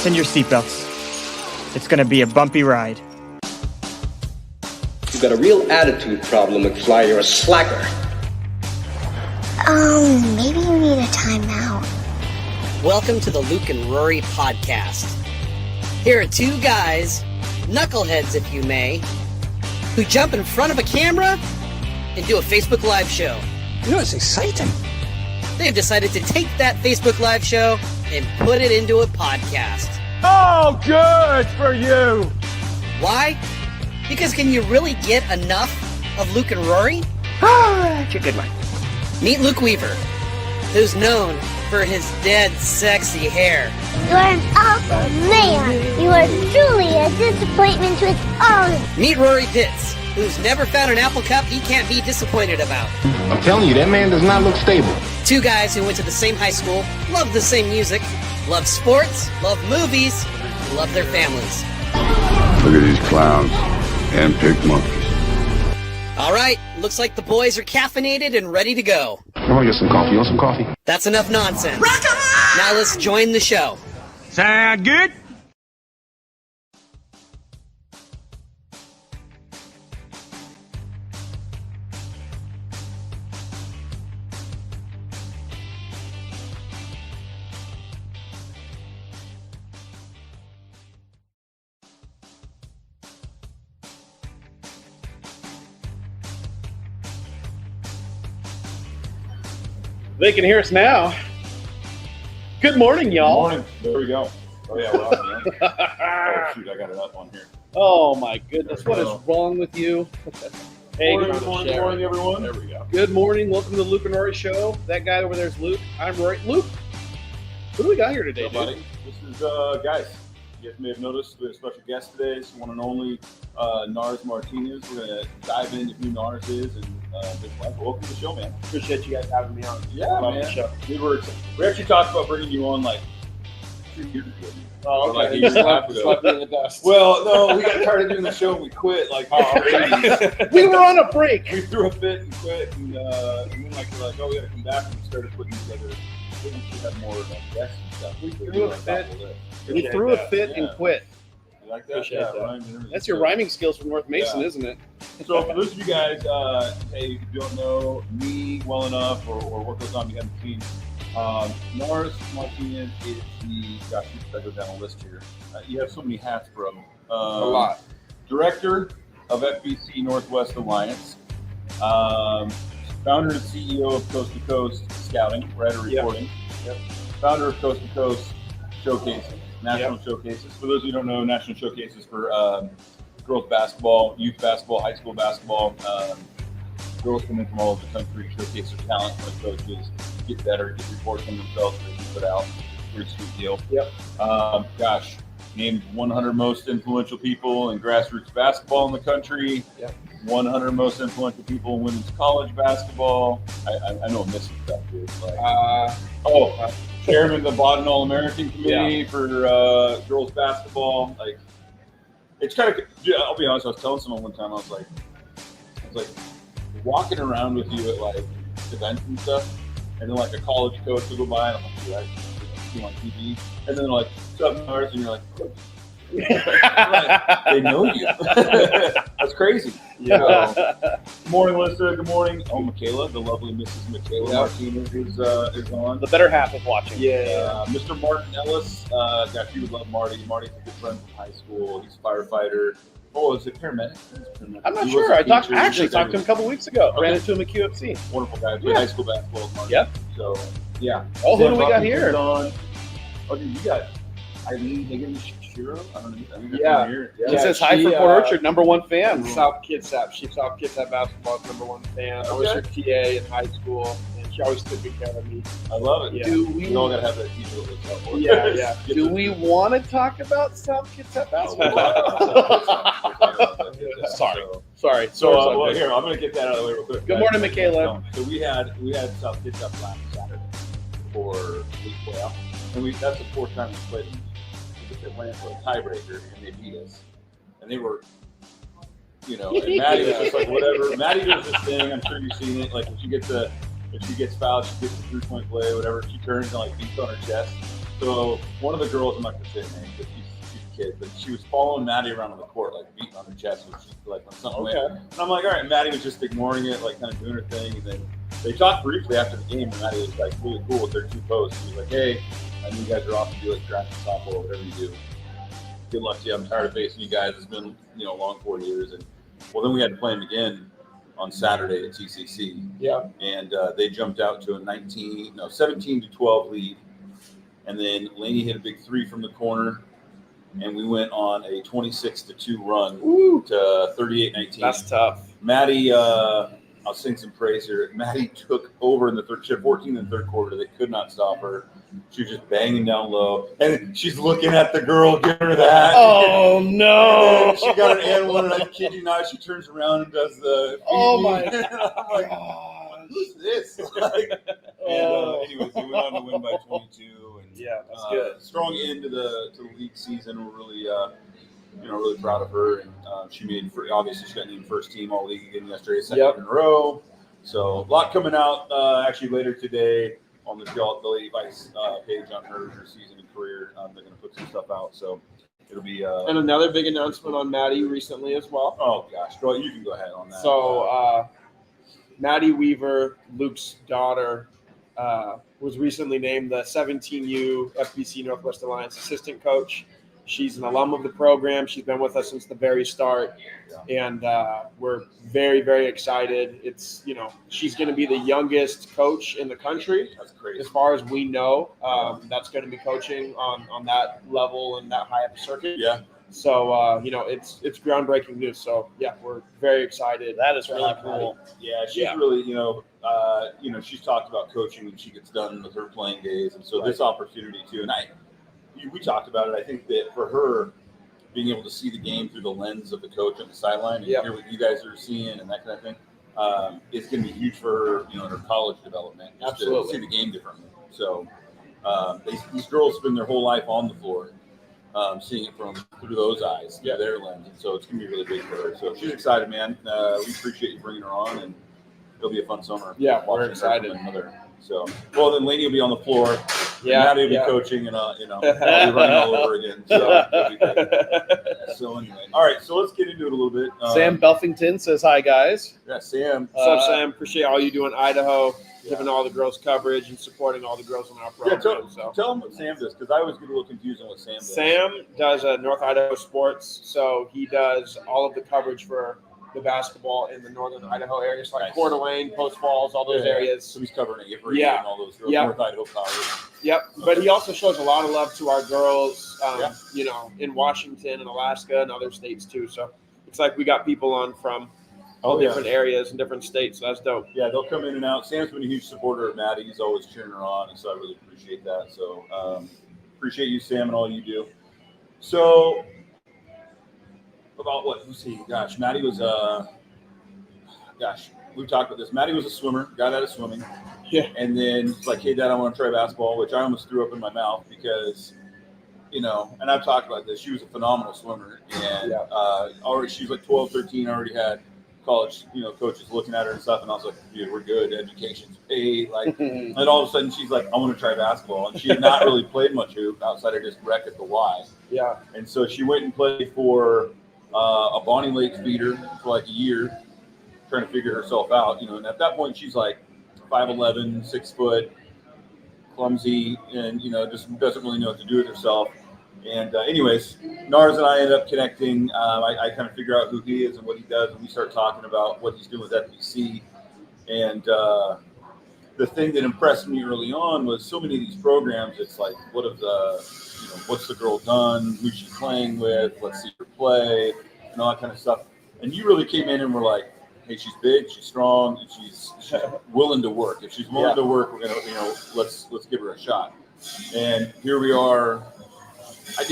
Fasten your seatbelts. It's going to be a bumpy ride. You've got a real attitude problem, McFly. You're a slacker. Maybe you need a timeout. Welcome to the Luke and Rory podcast. Here are two guys, knuckleheads if you may, who jump in front of a camera and do a Facebook Live show. You know, it's exciting. They've decided to take that Facebook Live show and put it into a podcast. Oh, good for you! Why? Because can you really get enough of Luke and Rory? That's a good one. Meet Luke Weaver, who's known for his dead sexy hair. You're an awful man. You are truly a disappointment to its own. Meet Rory Pitts, who's never found an apple cup he can't be disappointed about. I'm telling you, that man does not look stable. Two guys who went to the same high school, love the same music, love sports, love movies, and love their families. Look at these clowns. Hand-picked monkeys. All right, looks like the boys are caffeinated and ready to go. Come on, get some coffee. You want some coffee? That's enough nonsense. Now let's join the show. Sound good? They can hear us now. Good morning, y'all. Morning. There we go. Oh, yeah, we're on, man. Oh, shoot, I got it up on here. Oh, my goodness. What is wrong with you? Hey, Morning, everyone. There we go. good morning. Welcome to the Luke and Rory Show. That guy over there is Luke. I'm Rory. Luke, who do we got here today, Hey, buddy. This is, guys, you guys may have noticed we have a special guest today. It's one and only NARS Martinez. We're going to dive into who NARS is and welcome to the show, man. Appreciate you guys having me on. Yeah, man. The show. We actually talked about bringing you on like 2 years ago. Oh, Like okay. a year and a half ago. Slept in the dust. Well, no, we got tired of doing the show and we quit. Like, We were on a break. we threw a fit and quit, and then like we're like, oh, we got to come back, and we started putting together. I think we should have more guests and stuff. We threw a fit. We threw a fit and quit. You like that? Appreciate Yeah, that. rhymes and everything. That's your rhyming skills from North Mason, Yeah. isn't it? So for those of you guys, hey, if you don't know me well enough or what goes on behind the scenes, NARS Martinez is the, gosh, I go down a list here. You have so many hats, bro. A lot. Director of FBC Northwest Alliance, founder and CEO of Coast to Coast Scouting, writer reporting, founder of Coast to Coast Showcases, national showcases. For those of you who don't know, national showcases for girls basketball, youth basketball, high school basketball. Girls come in from all over the country, showcase their talent for the coaches, get better, get reports on themselves that they can put out. Pretty sweet deal. Gosh, named 100 most influential people in grassroots basketball in the country. 100 most influential people in women's college basketball. I know I'm missing stuff, dude. Like, chairman of the Baden All-American Committee for girls basketball. Like, it's kind of. I'll be honest. I was telling someone one time. I was like, walking around with you at like events and stuff, and then like a college coach will go by, and I'm like, dude, I see you on TV, and then they're like, "What's up, NARS?" And you're like, like, they know you. That's crazy. Yeah. Good morning, Melissa. Good morning. Oh, Michaela, the lovely Mrs. Michaela Martinez is on. The better half is watching. Mr. Martin Ellis. Gosh, you would love Marty. Marty's a good friend from high school. He's a firefighter. Oh, is it paramedic? I'm not sure. I actually talked to him a couple weeks ago. Ran into him at QFC. Wonderful guy. Played high school basketball with Marty. Yep. So, yeah. Oh, who do we got here? Oh, dude, you got Eileen Higgins Shiro. I don't know. Yeah. Here. It says hi from Port Orchard, #1 fan. South Kitsap. She's South Kitsap basketball's #1 fan. I was her TA in high school, and she always took good care of me. I love it. Yeah. We all gotta have that teacher that looks out for us. Yeah. Do we want to talk about South Kitsap basketball? Sorry. So well, here I'm gonna get that out of the way real quick. Good morning, Michaela. So we had South Kitsap last Saturday for league playoff, and that's the fourth time we played them. They went for a tiebreaker and they beat us, and they were, and Maddie was just like whatever. Maddie does this thing. I'm sure you've seen it. Like if she gets fouled, she gets the 3-point play, whatever. She turns and like beats on her chest. So one of the girls, I'm not gonna say her name, but she's a kid, but she was following Maddie around on the court, like beating on her chest, which is like when something went. And I'm like, all right, Maddie was just ignoring it, like kind of doing her thing. And then they talked briefly after the game, and Maddie was like really cool with their 2 posts. She was like, hey, I know you guys are off to do like track and softball or whatever you do. Good luck to you. I'm tired of facing you guys. It's been, a long 4 years. And well, then we had to play them again on Saturday at TCC. Yeah. And they jumped out to a 17 to 12 lead. And then Laney hit a big 3 from the corner, and we went on a 26-2 run to 38-19. That's tough. Maddie, I'll sing some praise here. Maddie took over in the third. She had 14 in the third quarter. They could not stop her. She was just banging down low, and she's looking at the girl, giving her that. Oh no! And she got an and one, and I kid you not, she turns around and does the. Oh my! I'm like, who's this? Anyways, we went on to win by 22. Yeah, that's good. Strong end to the league season. We're really, really proud of her. And she obviously she got named first team all league again yesterday, second in a row. So a lot coming out actually later today on the Lady Vice page on her season and career. They're going to put some stuff out. So it'll be. And another big announcement on Maddie recently as well. Oh gosh, you can go ahead on that. So Maddie Weaver, Luke's daughter. Was recently named the 17U FBC Northwest Alliance assistant coach. She's an alum of the program. She's been with us since the very start, and we're very, very excited. It's she's going to be the youngest coach in the country. That's crazy. As far as we know. That's going to be coaching on that level and that high up circuit. Yeah. So it's groundbreaking news. So yeah, we're very excited. That is really cool. Yeah, she's really she's talked about coaching when she gets done with her playing days, and so this opportunity too. And we talked about it. I think that for her, being able to see the game through the lens of the coach on the sideline and hear what you guys are seeing and that kind of thing, it's going to be huge for her, in her college development. Absolutely, to see the game differently. So these girls spend their whole life on the floor. Seeing it through those eyes, through their lens. And so it's going to be really big for her. So she's excited, man. We appreciate you bringing her on, and it'll be a fun summer. Yeah, we're excited. So, well, then Laney will be on the floor. Yeah. Maddie will be coaching, and, I'll be running all over again. So, it'll be great. So anyway. All right, so let's get into it a little bit. Sam Belfington says hi, guys. Yeah, Sam. What's up, Sam? Appreciate all you do in Idaho. Giving all the girls coverage and supporting all the girls in our program. Tell them what Sam does, because I always get a little confused on what Sam does. Sam does North Idaho sports, so he does all of the coverage for the basketball in the northern Idaho areas, like Coeur d'Alene, Post Falls, all those areas. So he's covering Avery and all those girls, North Idaho College. Yep, but he also shows a lot of love to our girls, in Washington and Alaska and other states too. So it's like we got people on from all different areas and different states. So that's dope. Yeah, they'll come in and out. Sam's been a huge supporter of Maddie. He's always cheering her on, and so I really appreciate that. So appreciate you, Sam, and all you do. So about what? Let's see. Gosh, Maddie was we've talked about this. Maddie was a swimmer, got out of swimming. Yeah. And then it's like, hey, Dad, I want to try basketball, which I almost threw up in my mouth because, and I've talked about this. She was a phenomenal swimmer, and already she was like 12, 13, already had college, coaches looking at her and stuff, and I was like, dude, we're good. Education's paid. Like, and all of a sudden she's like, I want to try basketball, and she had not really played much hoop outside of just rec at the Y. Yeah. And so she went and played for a Bonnie Lake feeder for like a year, trying to figure herself out. And at that point she's like 5'11", 6 foot, clumsy, and just doesn't really know what to do with herself. And anyways, NARS and I ended up connecting. I kind of figure out who he is and what he does, and we start talking about what he's doing with FBC. And the thing that impressed me early on was so many of these programs, it's like, what's the girl done? Who's she playing with? Let's see her play, and all that kind of stuff. And you really came in and were like, hey, she's big, she's strong, and she's willing to work. If she's willing to work, we're gonna, let's give her a shot. And here we are. I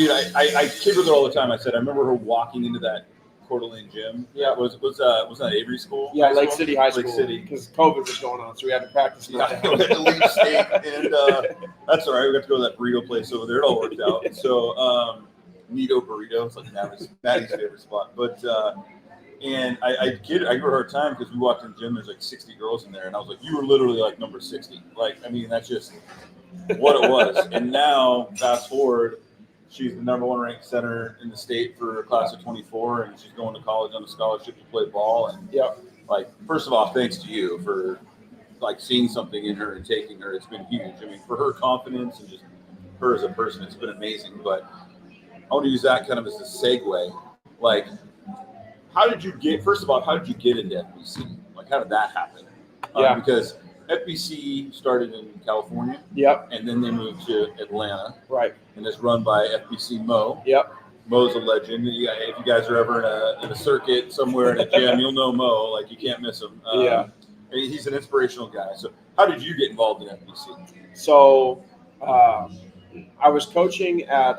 kid with her all the time. I said, I remember her walking into that Coeur d'Alene gym. Yeah. Was that Avery School? Yeah, Lake City High School. Lake City. Because COVID was going on, so we had to practice. We had to leave state, and that's all right. We got to go to that burrito place over there. It all worked out. So, Nito Burrito. It's like Maddie's favorite spot. But And I give her a hard time because we walked in the gym, there's like 60 girls in there. And I was like, you were literally like number 60. Like, I mean, that's just what it was. And now, fast forward, she's the number 1 ranked center in the state for a class of 24. And she's going to college on a scholarship to play ball. And like, first of all, thanks to you for like seeing something in her and taking her. It's been huge. I mean, for her confidence and just her as a person, it's been amazing. But I want to use that kind of as a segue. Like, how did you get into FBC? Like, how did that happen? Because FBC started in California. Yep. And then they moved to Atlanta. Right. And it's run by FBC Mo. Yep. Mo's a legend. If you guys are ever in a circuit somewhere in a gym, you'll know Mo. Like, you can't miss him. He's an inspirational guy. So how did you get involved in FBC? So I was coaching at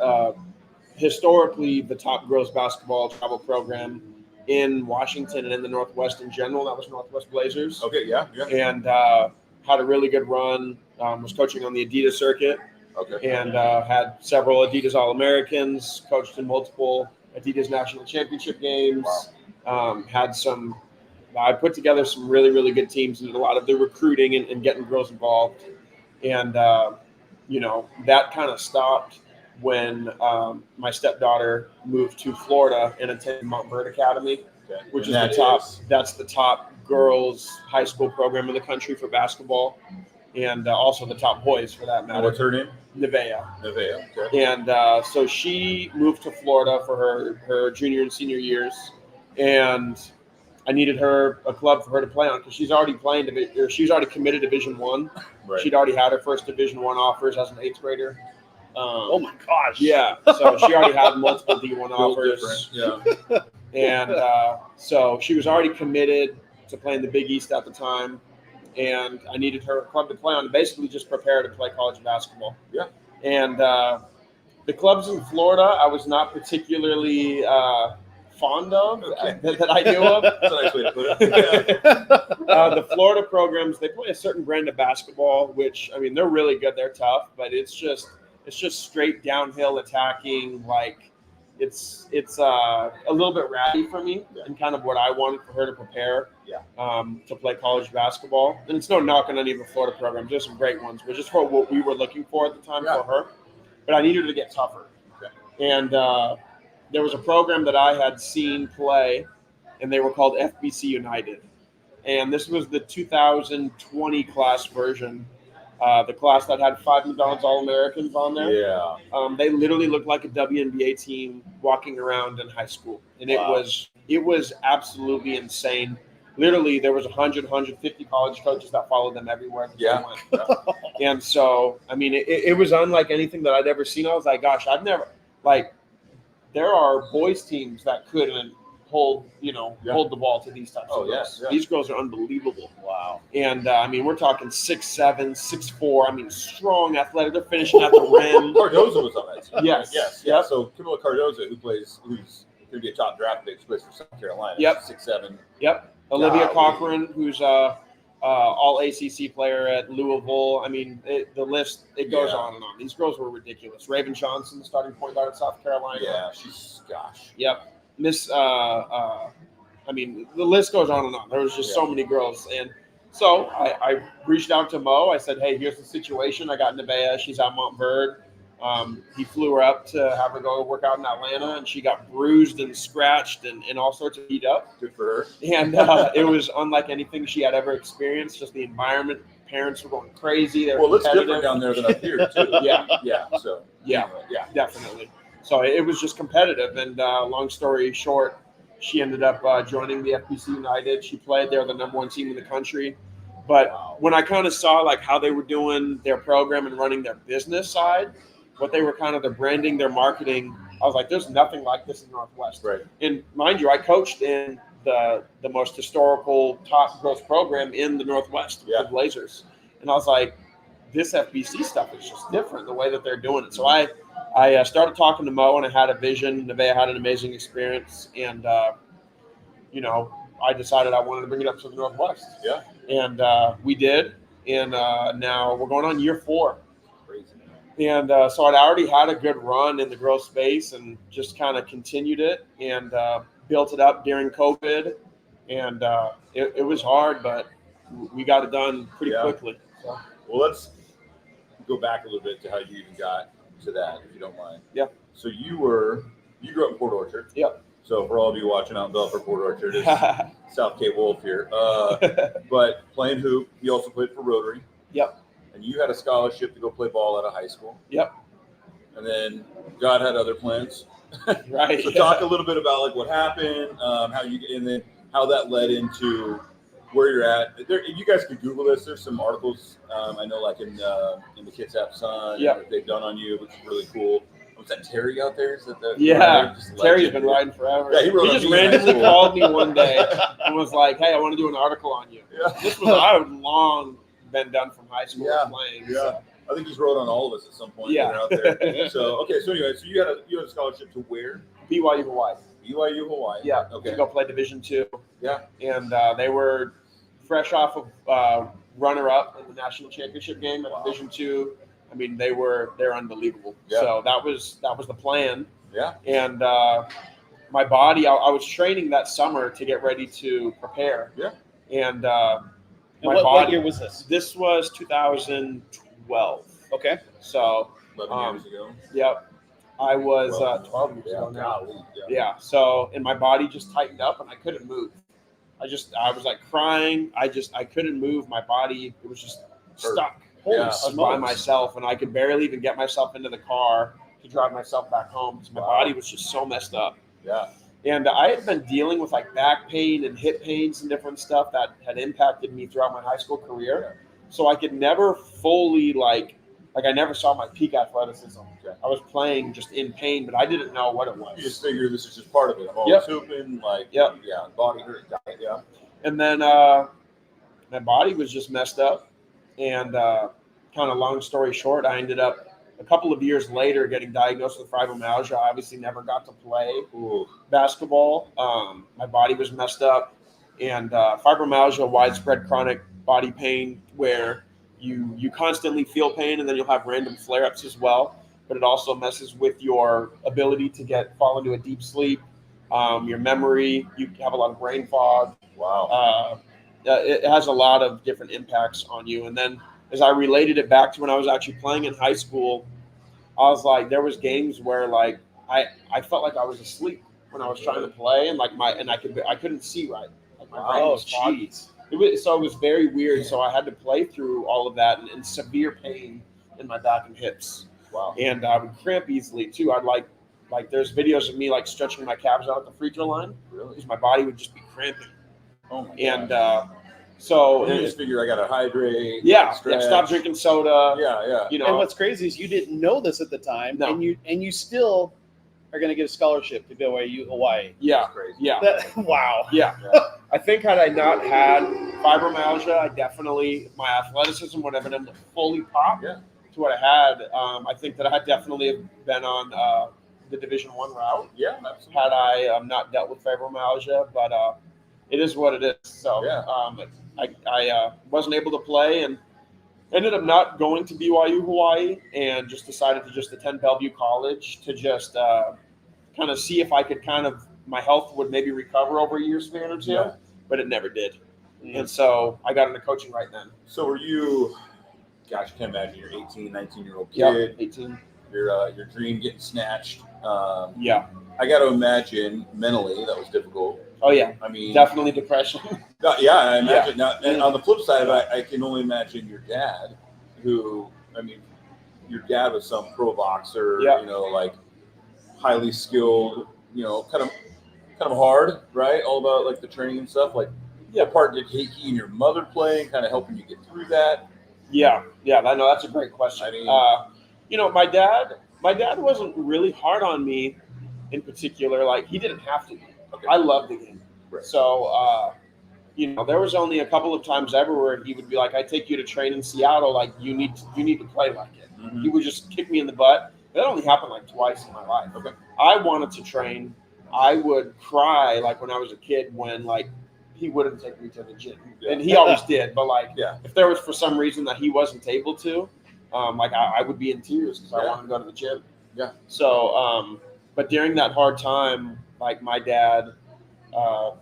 historically the top girls basketball travel program in Washington and in the Northwest in general. That was Northwest Blazers. Okay, yeah. And had a really good run. Was coaching on the Adidas circuit. Okay. And had several Adidas All-Americans, coached in multiple Adidas National Championship games. Wow. I put together some really, really good teams and did a lot of the recruiting and getting girls involved. And, that kind of stopped when my stepdaughter moved to Florida and attended Montverde Academy, which is that's the top girls high school program in the country for basketball, and also the top boys for that matter. What's her name? Nevaeh. Okay. And so she moved to Florida for her junior and senior years, and I needed a club for her to play on because she's already committed Division I. Right. She'd already had her first Division I offers as an 8th grader. Oh my gosh! Yeah, so she already had multiple D1 offers. Yeah, and so she was already committed to playing the Big East at the time, and I needed her club to play on, basically just prepare to play college basketball. Yeah, and the clubs in Florida, I was not particularly fond of that I knew of. That's a nice way to put it. The Florida programs, they play a certain brand of basketball, which I mean they're really good, they're tough, but it's just straight downhill attacking. Like it's a little bit ratty for me and kind of what I wanted for her to prepare to play college basketball. And it's no knock on any of the Florida programs. There's some great ones, but just for what we were looking for at the time for her. But I needed her to get tougher. Okay. And there was a program that I had seen play, and they were called FBC United. And this was the 2020 class version. The class that had 5 McDonald's All-Americans on there. Yeah. They literally looked like a WNBA team walking around in high school. And it was absolutely insane. Literally, there was 150 college coaches that followed them everywhere they went. And so, I mean, it was unlike anything that I'd ever seen. I was like, gosh, there are boys teams that couldn't hold the ball to these types of girls. Yeah. These girls are unbelievable. Wow. And I mean, we're talking 6'7", 6'4". I mean, strong, athletic. They're finishing at the rim. Cardozo was on that team. Yes. Yeah. So Camila Cardozo, who's going to be a top draft pick, plays for South Carolina. Yep. 6'7". Yep. Olivia Cochran, who's all ACC player at Louisville. I mean, the list, it goes on and on. These girls were ridiculous. Raven Johnson, the starting point guard at South Carolina. Yeah, Yep. I mean, the list goes on and on. There was just so many girls. And so I reached out to Mo. I said, hey, here's the situation. I got Nevaeh. She's at Montverde. He flew her up to have her go work out in Atlanta, and she got bruised and scratched and all sorts of beat up. Good for her. And it was unlike anything she had ever experienced, just the environment. Parents were going crazy. They were it's different down there than up here, too. Yeah, definitely. So it was just competitive. And long story short, she ended up joining the FBC United. She played. They were the number 1 team in the country. But when I kind of saw like how they were doing their program and running their business side, what they were kind of their branding, their marketing, I was like, there's nothing like this in Northwest. Right. And mind you, I coached in the most historical top girls program in the Northwest, the Blazers. And I was like, this FBC stuff is just different, the way that they're doing it. So I started talking to Mo, and I had a vision. Nevaeh had an amazing experience. And, I decided I wanted to bring it up to the Northwest. Yeah. And we did. And now we're going on year 4. And so I'd already had a good run in the girls' space and just kind of continued it. And built it up during COVID, and it was hard, but we got it done pretty quickly. So. Well, let's go back a little bit to how you even got to that, if you don't mind. Yeah. So you grew up in Port Orchard. Yep. So for all of you watching out in Belfort, Port Orchard, it's South Cape Wolf here. But playing hoop, you also played for Rotary. Yep. And you had a scholarship to go play ball out of high school. Yep. And then God had other plans. Right. So talk a little bit about like what happened, and then how that led into where you're at. You guys could Google this. There's some articles I know, like in the Kitsap Sun, that they've done on you, which is really cool. Was that Terry out there? Is that Terry's been riding forever. Yeah, he just randomly called me one day and was like, "Hey, I want to do an article on you." Yeah. This was I had long been done from high school playing. Yeah. So. I think he's wrote on all of us at some point. Yeah. Out there. So anyway, so you had a scholarship to where? BYU Hawaii. BYU Hawaii. Yeah. Okay. To go play Division II. Yeah. And they were fresh off of runner-up in the national championship game at Division II. I mean, they're unbelievable. Yeah. So that was the plan. Yeah. And my body, I was training that summer to get ready to prepare. Yeah. And what year was this? This was 2012. Okay. So 11 years ago. Yep. I was 12 years ago now. Yeah. So, and my body just tightened up and I couldn't move. I was like crying. I couldn't move. My body, it was just stuck. I was by myself and I could barely even get myself into the car to drive myself back home because my body was just so messed up. Yeah. And I had been dealing with like back pain and hip pains and different stuff that had impacted me throughout my high school career. So I could never fully like I never saw my peak athleticism. Okay. I was playing just in pain, but I didn't know what it was. You just figure this is just part of it. I'm always hooping, body hurt, diet, And then my body was just messed up. And kind of long story short, I ended up a couple of years later getting diagnosed with fibromyalgia. I obviously never got to play basketball. My body was messed up. And fibromyalgia, widespread chronic body pain where you constantly feel pain and then you'll have random flare-ups as well. But it also messes with your ability to fall into a deep sleep, your memory. You have a lot of brain fog. Wow. It has a lot of different impacts on you. And then as I related it back to when I was actually playing in high school, I was like, there was games where like I felt like I was asleep when I was trying to play, and I couldn't see right. Like my brain was foggy. It was very weird. So I had to play through all of that and severe pain in my back and hips. Wow. And I would cramp easily too. I'd like there's videos of me like stretching my calves out at the free throw line because my body would just be cramping. Oh my and gosh. So you just figure I gotta hydrate. Stop drinking soda. Yeah. You know, and what's crazy is you didn't know this at the time, and you still are going to get a scholarship to BYU Hawaii. Yeah, crazy. Yeah. Wow. Yeah. I think had I not had fibromyalgia, my athleticism would have been able to fully pop to what I had. I think that I had definitely been on the Division I route. Yeah, absolutely. Had I not dealt with fibromyalgia, but it is what it is. So I wasn't able to play and ended up not going to BYU Hawaii and just decided to just attend Bellevue College to just kind of see if I could my health would maybe recover over a year span or two, but it never did. Mm-hmm. And so I got into coaching right then. So were you, gosh, I can't imagine you're 18, 19-year-old kid. 18. Your dream getting snatched. I got to imagine mentally that was difficult. Oh, yeah. I mean, definitely depression. I imagine. Now, and on the flip side, I can only imagine your dad, who, I mean, your dad was some pro boxer, like highly skilled, kind of hard, right? All about like the training and stuff. Like, what part did he and your mother play in kind of helping you get through that? Yeah. I know that's a great question. I mean, my dad wasn't really hard on me in particular. Like, he didn't have to be. Okay. I loved the game. Right. So, there was only a couple of times ever where he would be like, I take you to train in Seattle. Like, you need to play like it. Mm-hmm. He would just kick me in the butt. That only happened like twice in my life. Okay. I wanted to train. I would cry like when I was a kid when like he wouldn't take me to the gym. Yeah. And he always did. But like, if there was for some reason that he wasn't able to, I would be in tears because I wanted to go to the gym. Yeah. So, but during that hard time, like my dad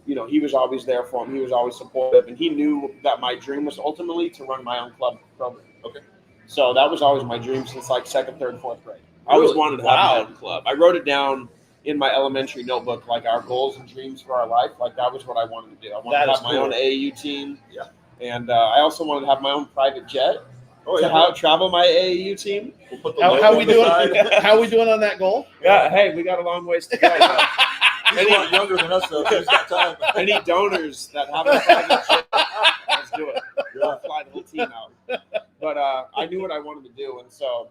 he was always there for him. He was always supportive, and he knew that my dream was ultimately to run my own club program. Okay. So that was always my dream since like 2nd, 3rd, 4th grade. I always wanted to have my own club. I wrote it down in my elementary notebook, like our goals and dreams for our life. Like that was what I wanted to do. I wanted to have my own AAU team. Yeah. And I also wanted to have my own private jet to travel my AAU team. We'll put the How we doing? How we doing on that goal? Yeah. Hey, we got a long ways to go. He's a lot younger than us, though. He's got time. Any donors that have a private jet, let's do it. We'll fly the whole team out. But I knew what I wanted to do, and so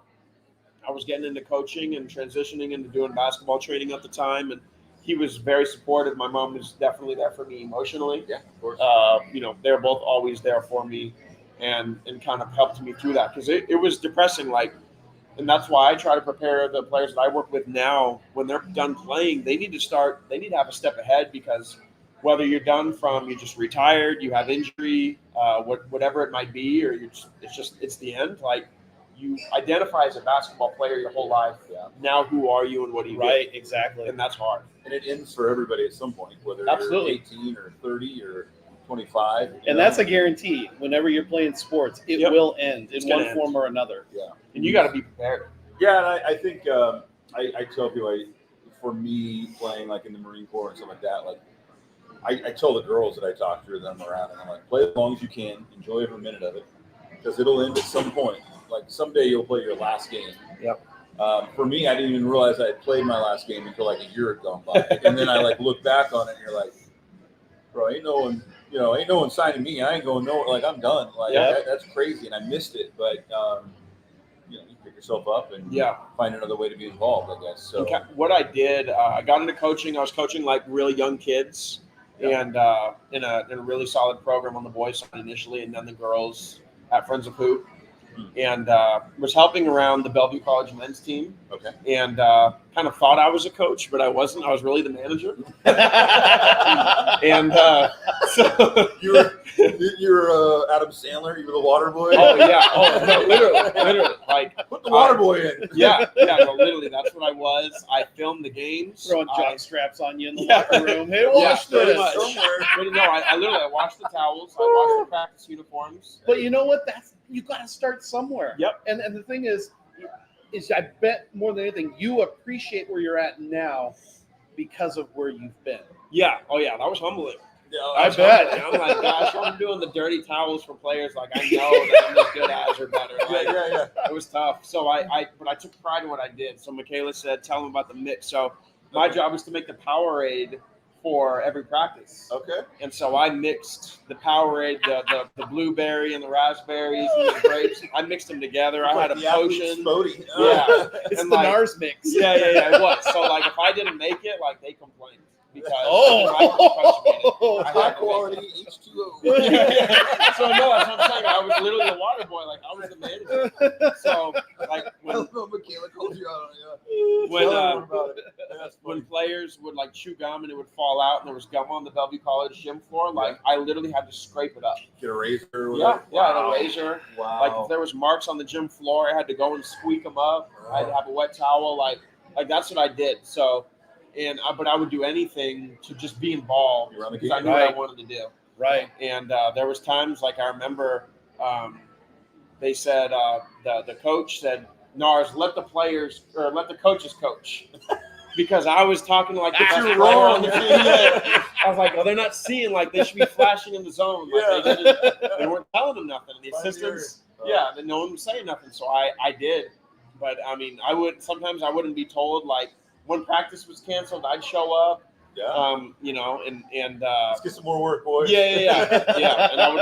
I was getting into coaching and transitioning into doing basketball training at the time, and he was very supportive. My mom was definitely there for me emotionally. Yeah, of course. They're both always there for me and kind of helped me through that because it was depressing. Like, and that's why I try to prepare the players that I work with now when they're done playing. They need to have a step ahead because whether you're done from you just retired, you have injury, whatever it might be, or it's the end. Like, you identify as a basketball player your whole life. Yeah. Now who are you and what do you do? Right, exactly. And that's hard. And it ends for everybody at some point, whether Absolutely. you're 18 or 30 or 25. And that's a guarantee. Whenever you're playing sports, it will end in one form or another. Yeah. And you got to be prepared. Yeah, and I think I tell people, for me playing like in the Marine Corps and stuff like that, like I tell the girls that I talk to them around, and I'm like, play as long as you can, enjoy every minute of it, because it'll end at some point. Like someday you'll play your last game. Yep. For me, I didn't even realize I had played my last game until like a year had gone by, and then I like look back on it, and you're like, bro, ain't no one signing me. I ain't going nowhere. Like I'm done. Like that's crazy, and I missed it. But you pick yourself up and find another way to be involved, I guess. So what I did, I got into coaching. I was coaching like really young kids, and in a really solid program on the boys side initially, and then the girls at Friends of Hoop. And was helping around the Bellevue College men's team. Okay. And kind of thought I was a coach, but I wasn't. I was really the manager. And so you were Adam Sandler. You were the water boy. Oh yeah. Oh no, literally. Like put the water boy in. Yeah. No, literally. That's what I was. I filmed the games. Throwing jock straps on you in the locker room. Hey, wash this. But no, I washed the towels. I washed the practice uniforms. But you know what? You got to start somewhere. Yep. And the thing is I bet more than anything, you appreciate where you're at now because of where you've been. Yeah. Oh, yeah. That was humbling. Yeah, I bet. I'm like, gosh, I'm doing the dirty towels for players. Like, I know that I'm as good as or better. Like, yeah. It was tough. So but I took pride in what I did. So Michaela said, tell them about the mix. So my job was to make the Powerade for every practice. Okay. And so I mixed the Powerade, the blueberry and the raspberries and the grapes. I mixed them together. I had a potion. Yeah. It's the NARS mix. Yeah, it was. So like if I didn't make it, like they complained. Because high quality H2O. So no, that's what I'm saying. I was literally the water boy. Like I was the manager. So like when Michaela called you out on it. When players would like chew gum and it would fall out and there was gum on the Bellevue College gym floor, like I literally had to scrape it up. Get a razor. Yeah, a razor. Wow. Like if there was marks on the gym floor, I had to go and squeak them up. I had to have a wet towel. Like that's what I did. So. But I would do anything to just be involved because I knew what I wanted to do. Right. And there was times like I remember they said the coach said, NARS, let the coaches coach. Because I was talking to like the best player on the team. I was like, they're not seeing, like they should be flashing in the zone. Like they weren't telling them nothing. And the assistants, then no one was saying nothing. So I did. But I mean, sometimes I wouldn't be told like, when practice was canceled, I'd show up. Yeah. And let's get some more work, boys. Yeah. And I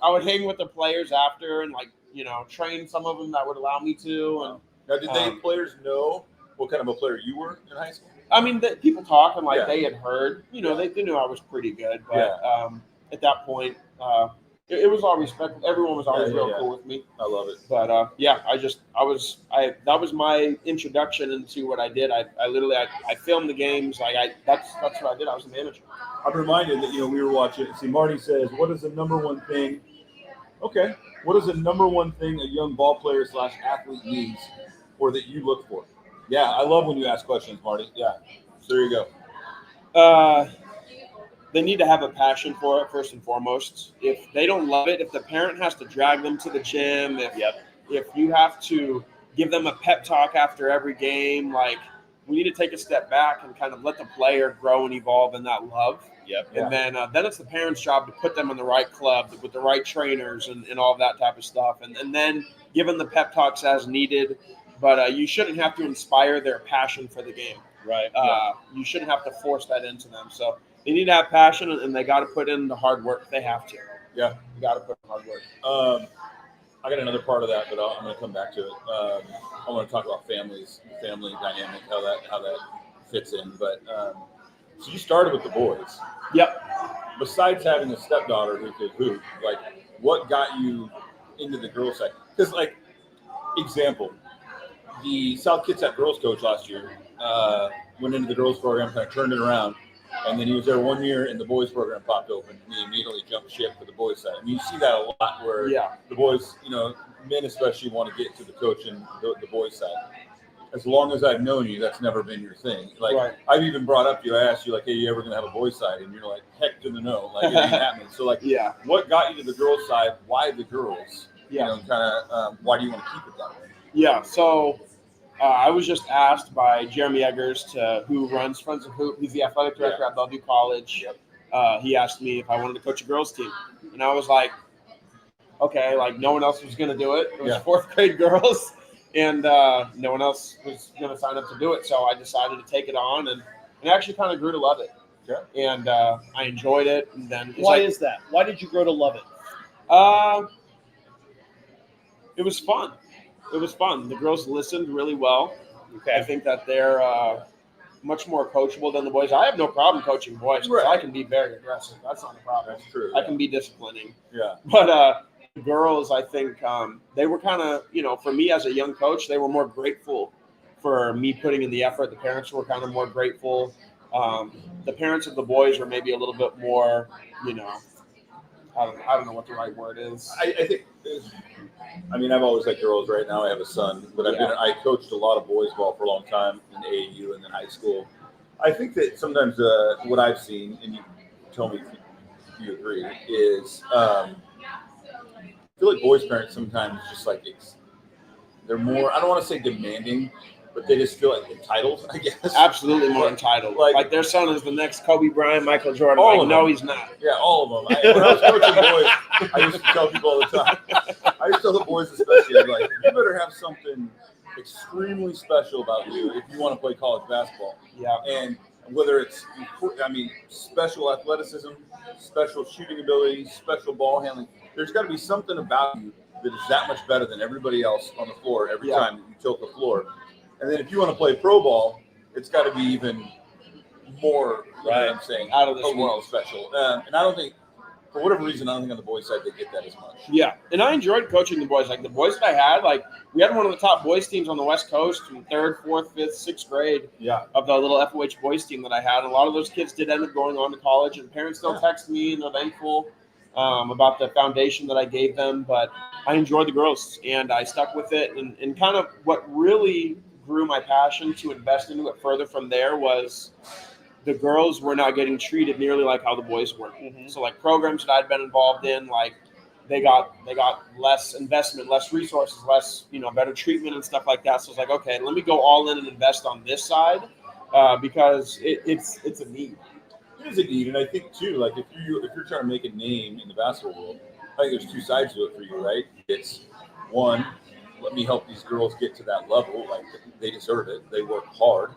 would hang with the players after and train some of them that would allow me to. And now, did they players know what kind of a player you were in high school? I mean, people talk and they had heard. They knew I was pretty good, but at that point. It was all respect. Everyone was always real cool with me. I love it. But that was my introduction into what I did. I literally filmed the games. That's what I did. I was a manager. I'm reminded that we were watching. See, Marty says, "What is the number one thing?" Okay, what is the number one thing a young ball player / athlete needs, or that you look for? Yeah, I love when you ask questions, Marty. Yeah, so there you go. They need to have a passion for it first and foremost. If they don't love it, if the parent has to drag them to the gym, if you have to give them a pep talk after every game, like we need to take a step back and kind of let the player grow and evolve in that love. And then it's the parents' job to put them in the right club with the right trainers and all that type of stuff. And then give them the pep talks as needed. But you shouldn't have to inspire their passion for the game. Right. You shouldn't have to force that into them. So they need to have passion, and they got to put in the hard work. They have to. Yeah. You got to put in hard work. I got another part of that, but I'm going to come back to it. I want to talk about family dynamic, how that fits in. But so you started with the boys. Yep. Besides having a stepdaughter who could hoop, like what got you into the girls' side? Because, like, example, the South Kitsap girls coach last year went into the girls program, kind of turned it around, and then he was there 1 year, and the boys program popped open, and he immediately jumped ship for the boys side. I mean, you see that a lot where the boys, men especially want to get to the coach and the boys side. As long as I've known you, that's never been your thing. Like, I've even brought up to you, I asked you, like, hey, you ever going to have a boys side? And you're like, heck to the no. Like, it ain't happening. So, like, what got you to the girls side? Why the girls? Why do you want to keep it that way? Yeah, so I was just asked by Jeremy Eggers, who runs Friends of Hoop. He's the athletic director at Bellevue College. He asked me if I wanted to coach a girls team. And I was like, okay, like no one else was going to do it. It was fourth grade girls, and no one else was going to sign up to do it. So I decided to take it on, and actually kind of grew to love it. Yeah. And I enjoyed it. And then why is that? Why did you grow to love it? It was fun. It was fun. The girls listened really well. Okay. I think that they're much more coachable than the boys. I have no problem coaching boys because I can be very aggressive. That's not a problem. That's true. I can be disciplining. Yeah. But girls, I think they were kind of, for me as a young coach, they were more grateful for me putting in the effort. The parents were kind of more grateful. The parents of the boys were maybe a little bit more, I don't know what the right word is. I think. I've always liked girls. Right now, I have a son, but I coached a lot of boys ball for a long time in AAU and then high school. I think that sometimes what I've seen, and you tell me if you agree, is I feel like boys' parents sometimes just like they're more. I don't want to say demanding, but they just feel like entitled, I guess. Absolutely more entitled. Like their son is the next Kobe Bryant, Michael Jordan. All of them. No, he's not. Yeah, all of them. When I was coaching boys, I used to tell people all the time. I used to tell the boys especially, I'm like, you better have something extremely special about you if you want to play college basketball. Yeah. And whether it's, special athleticism, special shooting ability, special ball handling, there's got to be something about you that is that much better than everybody else on the floor every time you tilt the floor. And then if you want to play pro ball, it's got to be even more, you know what I'm saying, out of this world special. And I don't think, for whatever reason, I don't think on the boys' side they get that as much. Yeah, and I enjoyed coaching the boys. Like the boys that I had, we had one of the top boys teams on the West Coast in 3rd, 4th, 5th, 6th grade of the little FOH boys team that I had. And a lot of those kids did end up going on to college, and parents still text me and they're thankful about the foundation that I gave them. But I enjoyed the girls, and I stuck with it. And kind of what really grew my passion to invest into it further from there was the girls were not getting treated nearly like how the boys were. Mm-hmm. So programs that I'd been involved in, they got less investment, less resources, less, better treatment and stuff like that. So it's okay, let me go all in and invest on this side because it's a need. It is a need. And I think too, if you're trying to make a name in the basketball world, I think there's two sides to it for you, right? It's one, let me help these girls get to that level. They deserve it. They work hard.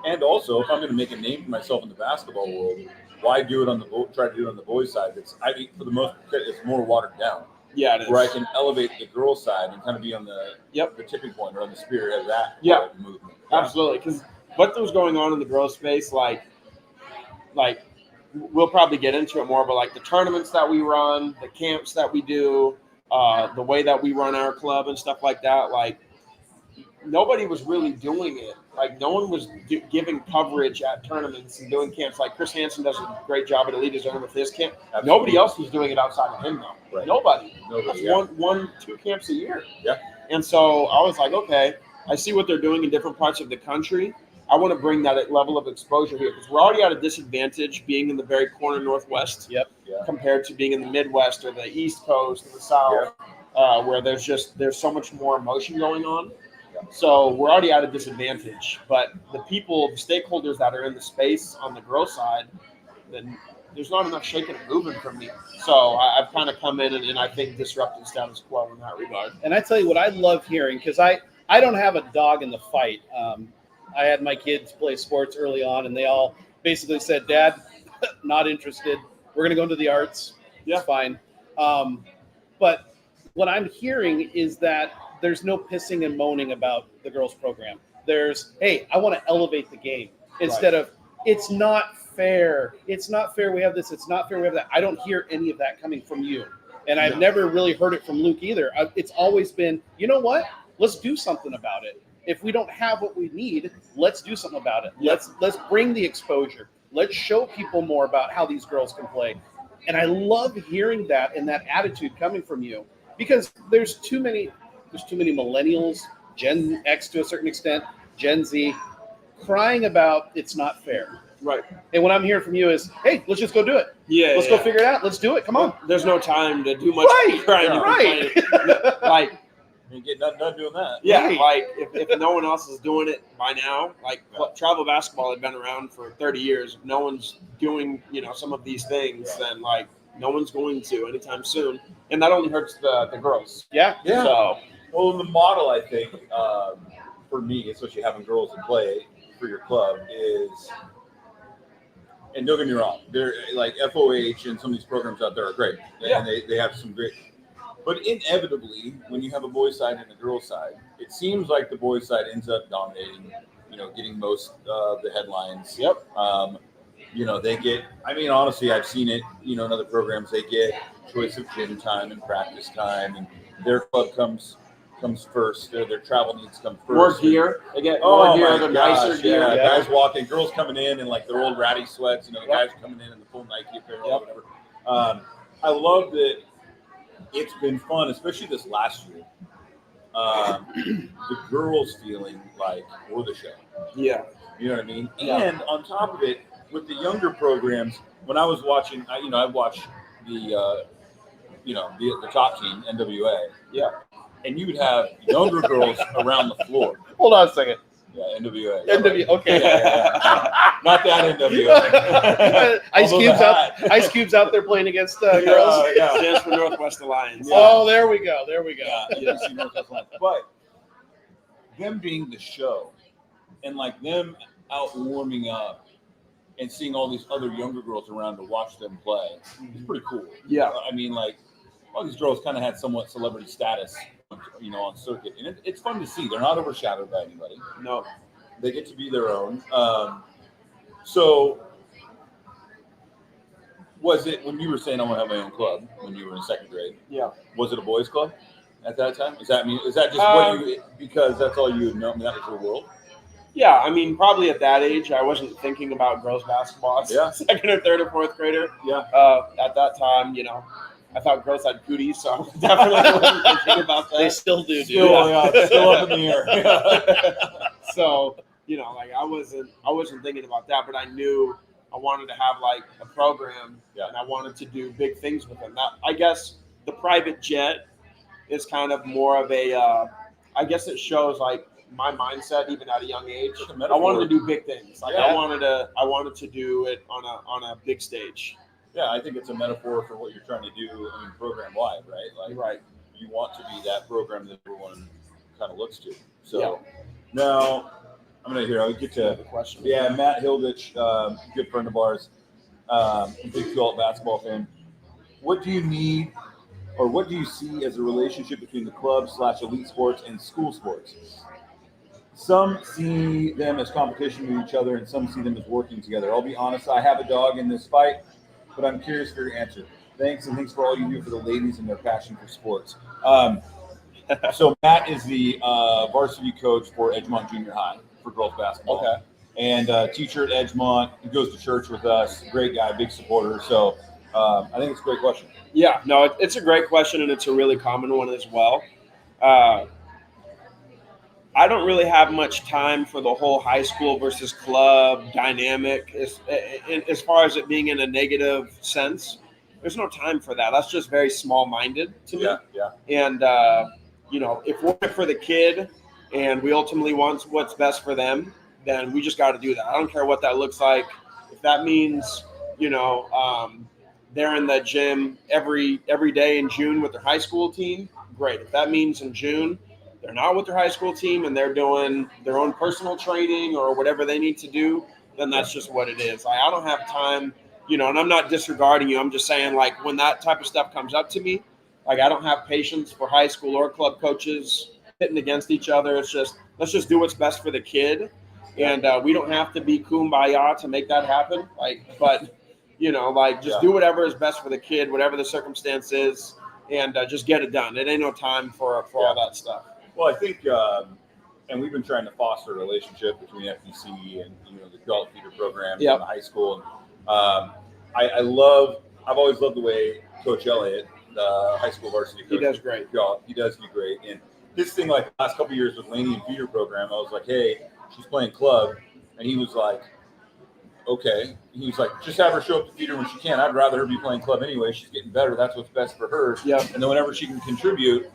And also, if I'm going to make a name for myself in the basketball world, why do it try to do it on the boys' side? For the most part, it's more watered down. Yeah, it is. Where I can elevate the girls' side and kind of be on the tipping point or on the spearhead of that movement. Yeah. Absolutely. Because what was going on in the girls' space, we'll probably get into it more, but the tournaments that we run, the camps that we do, the way that we run our club and stuff like that, nobody was really doing it. No one was giving coverage at tournaments and doing camps. Chris Hansen does a great job at Elite Zone with his camp. Absolutely. Nobody else was doing it outside of him, though. Right. Nobody. That's 1-2 camps a year. Yeah. And so I was okay, I see what they're doing in different parts of the country. I want to bring that level of exposure here because we're already at a disadvantage being in the very corner Northwest compared to being in the Midwest or the East Coast or the South, where there's so much more emotion going on. So we're already at a disadvantage. But the stakeholders that are in the space on the girl side, then there's not enough shaking and moving from me. So I've kind of come in and I think disrupted status quo in that regard. And I tell you what I love hearing, because I don't have a dog in the fight. I had my kids play sports early on, and they all basically said, Dad, not interested. We're going to go into the arts. Yeah, fine. But what I'm hearing is that there's no pissing and moaning about the girls program. There's, hey, I want to elevate the game instead of, it's not fair. It's not fair we have this. It's not fair we have that. I don't hear any of that coming from you. And I've never really heard it from Luke either. It's always been, you know what? Let's do something about it. If we don't have what we need, let's do something about it. Let's bring the exposure. Let's show people more about how these girls can play. And I love hearing that and that attitude coming from you, because there's too many millennials, Gen X to a certain extent, Gen Z, crying about it's not fair. Right. And what I'm hearing from you is, hey, let's just go do it. Yeah. Let's go figure it out. Let's do it. Come on. There's no time to do much crying. Right. Like, you get nothing doing that. Yeah, like if no one else is doing it by now, like travel basketball had been around for 30 years. If no one's doing, some of these things, then like no one's going to anytime soon. And that only hurts the girls. Yeah. So, well, the model, I think, for me, especially having girls in play for your club is, and don't get me wrong, they're like FOH and some of these programs out there are great. And they have some great. But inevitably, when you have a boys' side and a girls' side, it seems like the boys' side ends up dominating, getting most of the headlines. Yep. They get, honestly, I've seen it, in other programs, they get choice of gym time and practice time, and their club comes first. Their travel needs come first. More gear. They get more gear, the nicer gear. Guys walking, girls coming in like their old ratty sweats, the guys coming in the full Nike apparel or whatever. I love that. It's been fun, especially this last year. The girls feeling like we're the show. Yeah. You know what I mean? And on top of it, with the younger programs, when I was watching, I watched the top team, NWA. Yeah. And you would have younger girls around the floor. Hold on a second. Yeah, NWA. NWA, okay. Yeah. Not that NWA. Ice Cube's out there playing against girls. Yeah. Stands for Northwest Alliance. Yeah. Oh, there we go. Yeah, FBC Northwest Alliance. But them being the show and like them out warming up and seeing all these other younger girls around to watch them play is pretty cool. Yeah. All these girls kind of had somewhat celebrity status, on circuit. And it's fun to see. They're not overshadowed by anybody. No. They get to be their own. So was it, when you were saying I want to have my own club when you were in second grade? Yeah. Was it a boys' club at that time? Is that just what you, because that's all you had known, that was your world? Yeah, probably at that age, I wasn't thinking about girls basketball. Second or third or fourth grader. Yeah. At that time, I thought girls had cooties, so definitely wasn't thinking about that. They still do, dude. Still up in the air. So, I wasn't thinking about that, but I knew I wanted to have like a program and I wanted to do big things with them. That, I guess the private jet is kind of more of a, I guess it shows like my mindset even at a young age. I wanted to do big things. Like I wanted to do it on a big stage. Yeah, I think it's a metaphor for what you're trying to do, program wide, right? Like, you want to be that program that everyone kind of looks to. So now I'm going to I'll get to the question. Yeah, Matt Hilditch, good friend of ours, big adult basketball fan. What do you need, or what do you see as a relationship between the club/elite sports and school sports? Some see them as competition with each other, and some see them as working together. I'll be honest, I have a dog in this fight, but I'm curious for your answer. Thanks, and thanks for all you do for the ladies and their passion for sports. So Matt is the varsity coach for Edgemont Junior High for girls basketball. Okay. And teacher at Edgemont. He goes to church with us. Great guy, big supporter. So I think it's a great question. Yeah, no, it's a great question, and it's a really common one as well. I don't really have much time for the whole high school versus club dynamic as far as it being in a negative sense. There's no time for that. That's just very small-minded to me. Yeah. And, if we're for the kid and we ultimately want what's best for them, then we just got to do that. I don't care what that looks like. If that means, they're in the gym every day in June with their high school team, great. If that means in June they're not with their high school team and they're doing their own personal training or whatever they need to do, then that's just what it is. I don't have time, and I'm not disregarding you. I'm just saying, like, when that type of stuff comes up to me, like, I don't have patience for high school or club coaches hitting against each other. It's just, let's just do what's best for the kid. And we don't have to be kumbaya to make that happen. Just do whatever is best for the kid, whatever the circumstance is, and just get it done. It ain't no time for all that stuff. Well, I think, and we've been trying to foster a relationship between FBC and the adult feeder program and the high school. I've always loved the way Coach Elliott, the high school varsity coach, he does great. He does do great. And his thing, like the last couple of years with Laney and feeder program, I was like, hey, she's playing club, and he was like, okay. He was like, just have her show up to feeder when she can. I'd rather her be playing club anyway. She's getting better. That's what's best for her. Yeah. And then whenever she can contribute,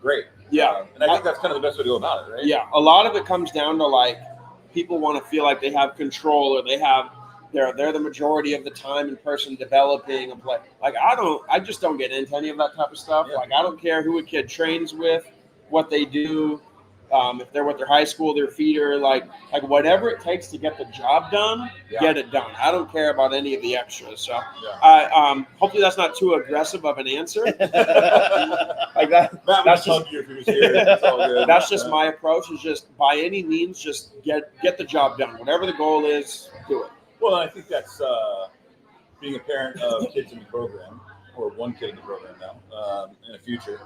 great. Yeah. And I think that's kind of the best way to go about it, right? Yeah. A lot of it comes down to, like, people want to feel like they have control or they're the majority of the time in person developing a play. Like, I just don't get into any of that type of stuff. Yeah. Like, I don't care who a kid trains with, what they do. If they're with their high school, their feeder, like whatever it takes to get the job done, get it done. I don't care about any of the extras. So, hopefully that's not too aggressive of an answer. Like that. That's just if he was here. It's all good. That's just my approach. Is just by any means, just get the job done. Whatever the goal is, do it. Well, I think that's being a parent of kids in the program, or one kid in the program now, in the future.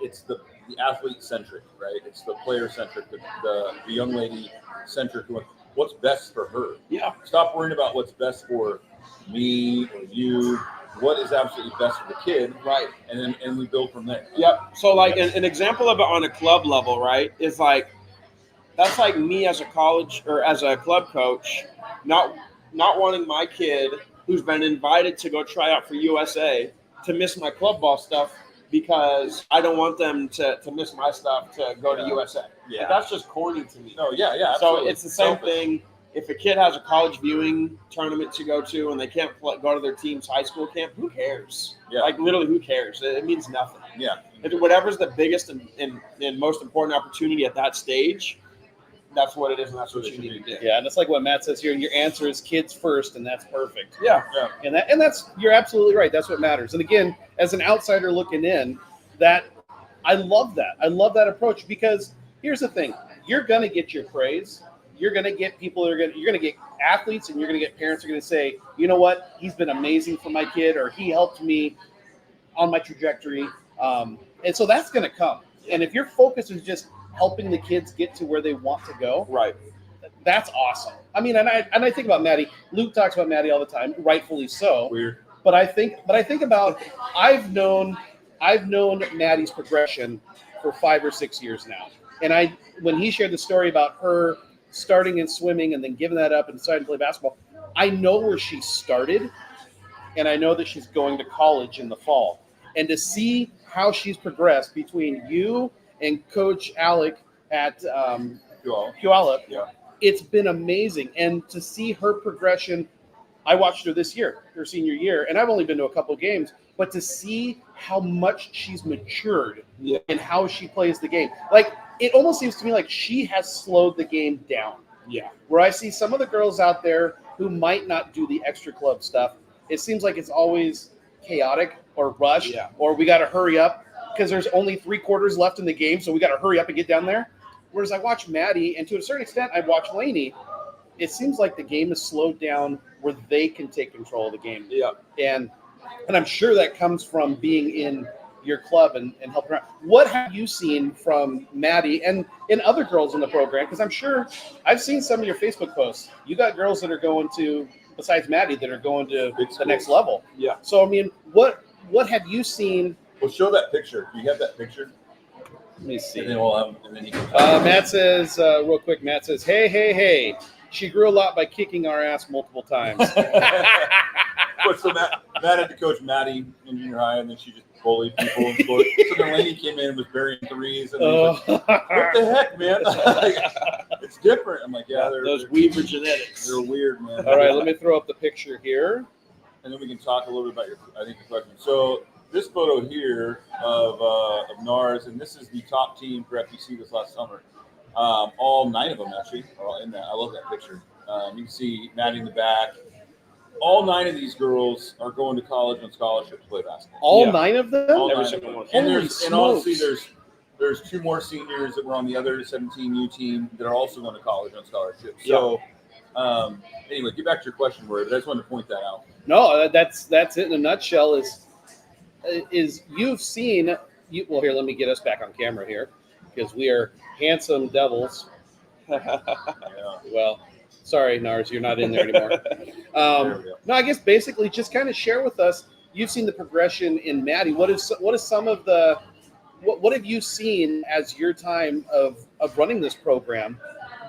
It's the athlete centric, right? It's the player centric, the young lady centric. What's best for her? Yeah. Stop worrying about what's best for me or you. What is absolutely best for the kid, right? And we build from there. Yep. So like an example of it on a club level, right, is like that's like me as a college or as a club coach, not wanting my kid who's been invited to go try out for USA to miss my club ball stuff because I don't want them to miss my stuff to go to USA. Yeah. Like, that's just corny to me. No, yeah. So it's the same thing. If a kid has a college viewing tournament to go to and they can't go to their team's high school camp, who cares? Yeah. Like, literally, who cares? It means nothing. Yeah. Whatever's the biggest and most important opportunity at that stage, that's what it is, and that's what you need to do. Yeah, and it's like what Matt says here. Your answer is kids first, and that's perfect. Yeah. And that's you're absolutely right. That's what matters. And again, as an outsider looking in, that I love that. I love that approach because here's the thing: you're gonna get your praise. You're gonna get people that you're gonna get athletes, and you're gonna get parents who are gonna say, you know what, he's been amazing for my kid, or he helped me on my trajectory. And so that's gonna come. And if your focus is just helping the kids get to where they want to go, right? That's awesome. I mean, and I think about Maddie. Luke talks about Maddie all the time, rightfully so. Weird. But I think about I've known Maddie's progression for 5 or 6 years now. And when he shared the story about her starting in swimming and then giving that up and deciding to play basketball, I know where she started, and I know that she's going to college in the fall. And to see how she's progressed between you and Coach Alec at Puyallup, it's been amazing. And to see her progression, I watched her this year, her senior year, and I've only been to a couple games, but to see how much she's matured and how she plays the game. Like, it almost seems to me like she has slowed the game down. Yeah. Where I see some of the girls out there who might not do the extra club stuff, it seems like it's always chaotic or rushed, or we got to hurry up because there's only 3 quarters left in the game, so we got to hurry up and get down there. Whereas I watch Maddie, and to a certain extent I watch Laney, it seems like the game is slowed down where they can take control of the game. Yeah. And I'm sure that comes from being in your club and helping around. What have you seen from Maddie and other girls in the program? Because I'm sure I've seen some of your Facebook posts. You got girls that are going to, besides Maddie, that are going to the next level. Yeah. So, I mean, what have you seen? Well, show that picture. Do you have that picture? Let me see. And then we'll have, and then you can. Matt says, real quick, Matt says, hey. She grew a lot by kicking our ass multiple times. So Matt had to coach Maddie in junior high, and then she just bullied people in sports. So then Laney came in and was burying threes, and was like, what the heck, man? It's different. I'm like, those Weaver genetics. They're weird, man. All right, let me throw up the picture here. And then we can talk a little bit about your question. So this photo here of NARS, and this is the top team for FBC this last summer. All 9 of them actually are all in that. I love that picture. You can see Maddie in the back. All 9 of these girls are going to college on scholarship to play basketball. All 9 of them? Every single one. And honestly, there's 2 more seniors that were on the other 17U team that are also going to college on scholarship. So anyway, get back to your question, Rory, but I just wanted to point that out. No, that's it in a nutshell. Is you've seen well, here, let me get us back on camera here because we are handsome devils. Well, sorry, NARS, you're not in there anymore. No, I guess basically just kind of share with us. You've seen the progression in Maddie. What is some of the what have you seen as your time of running this program?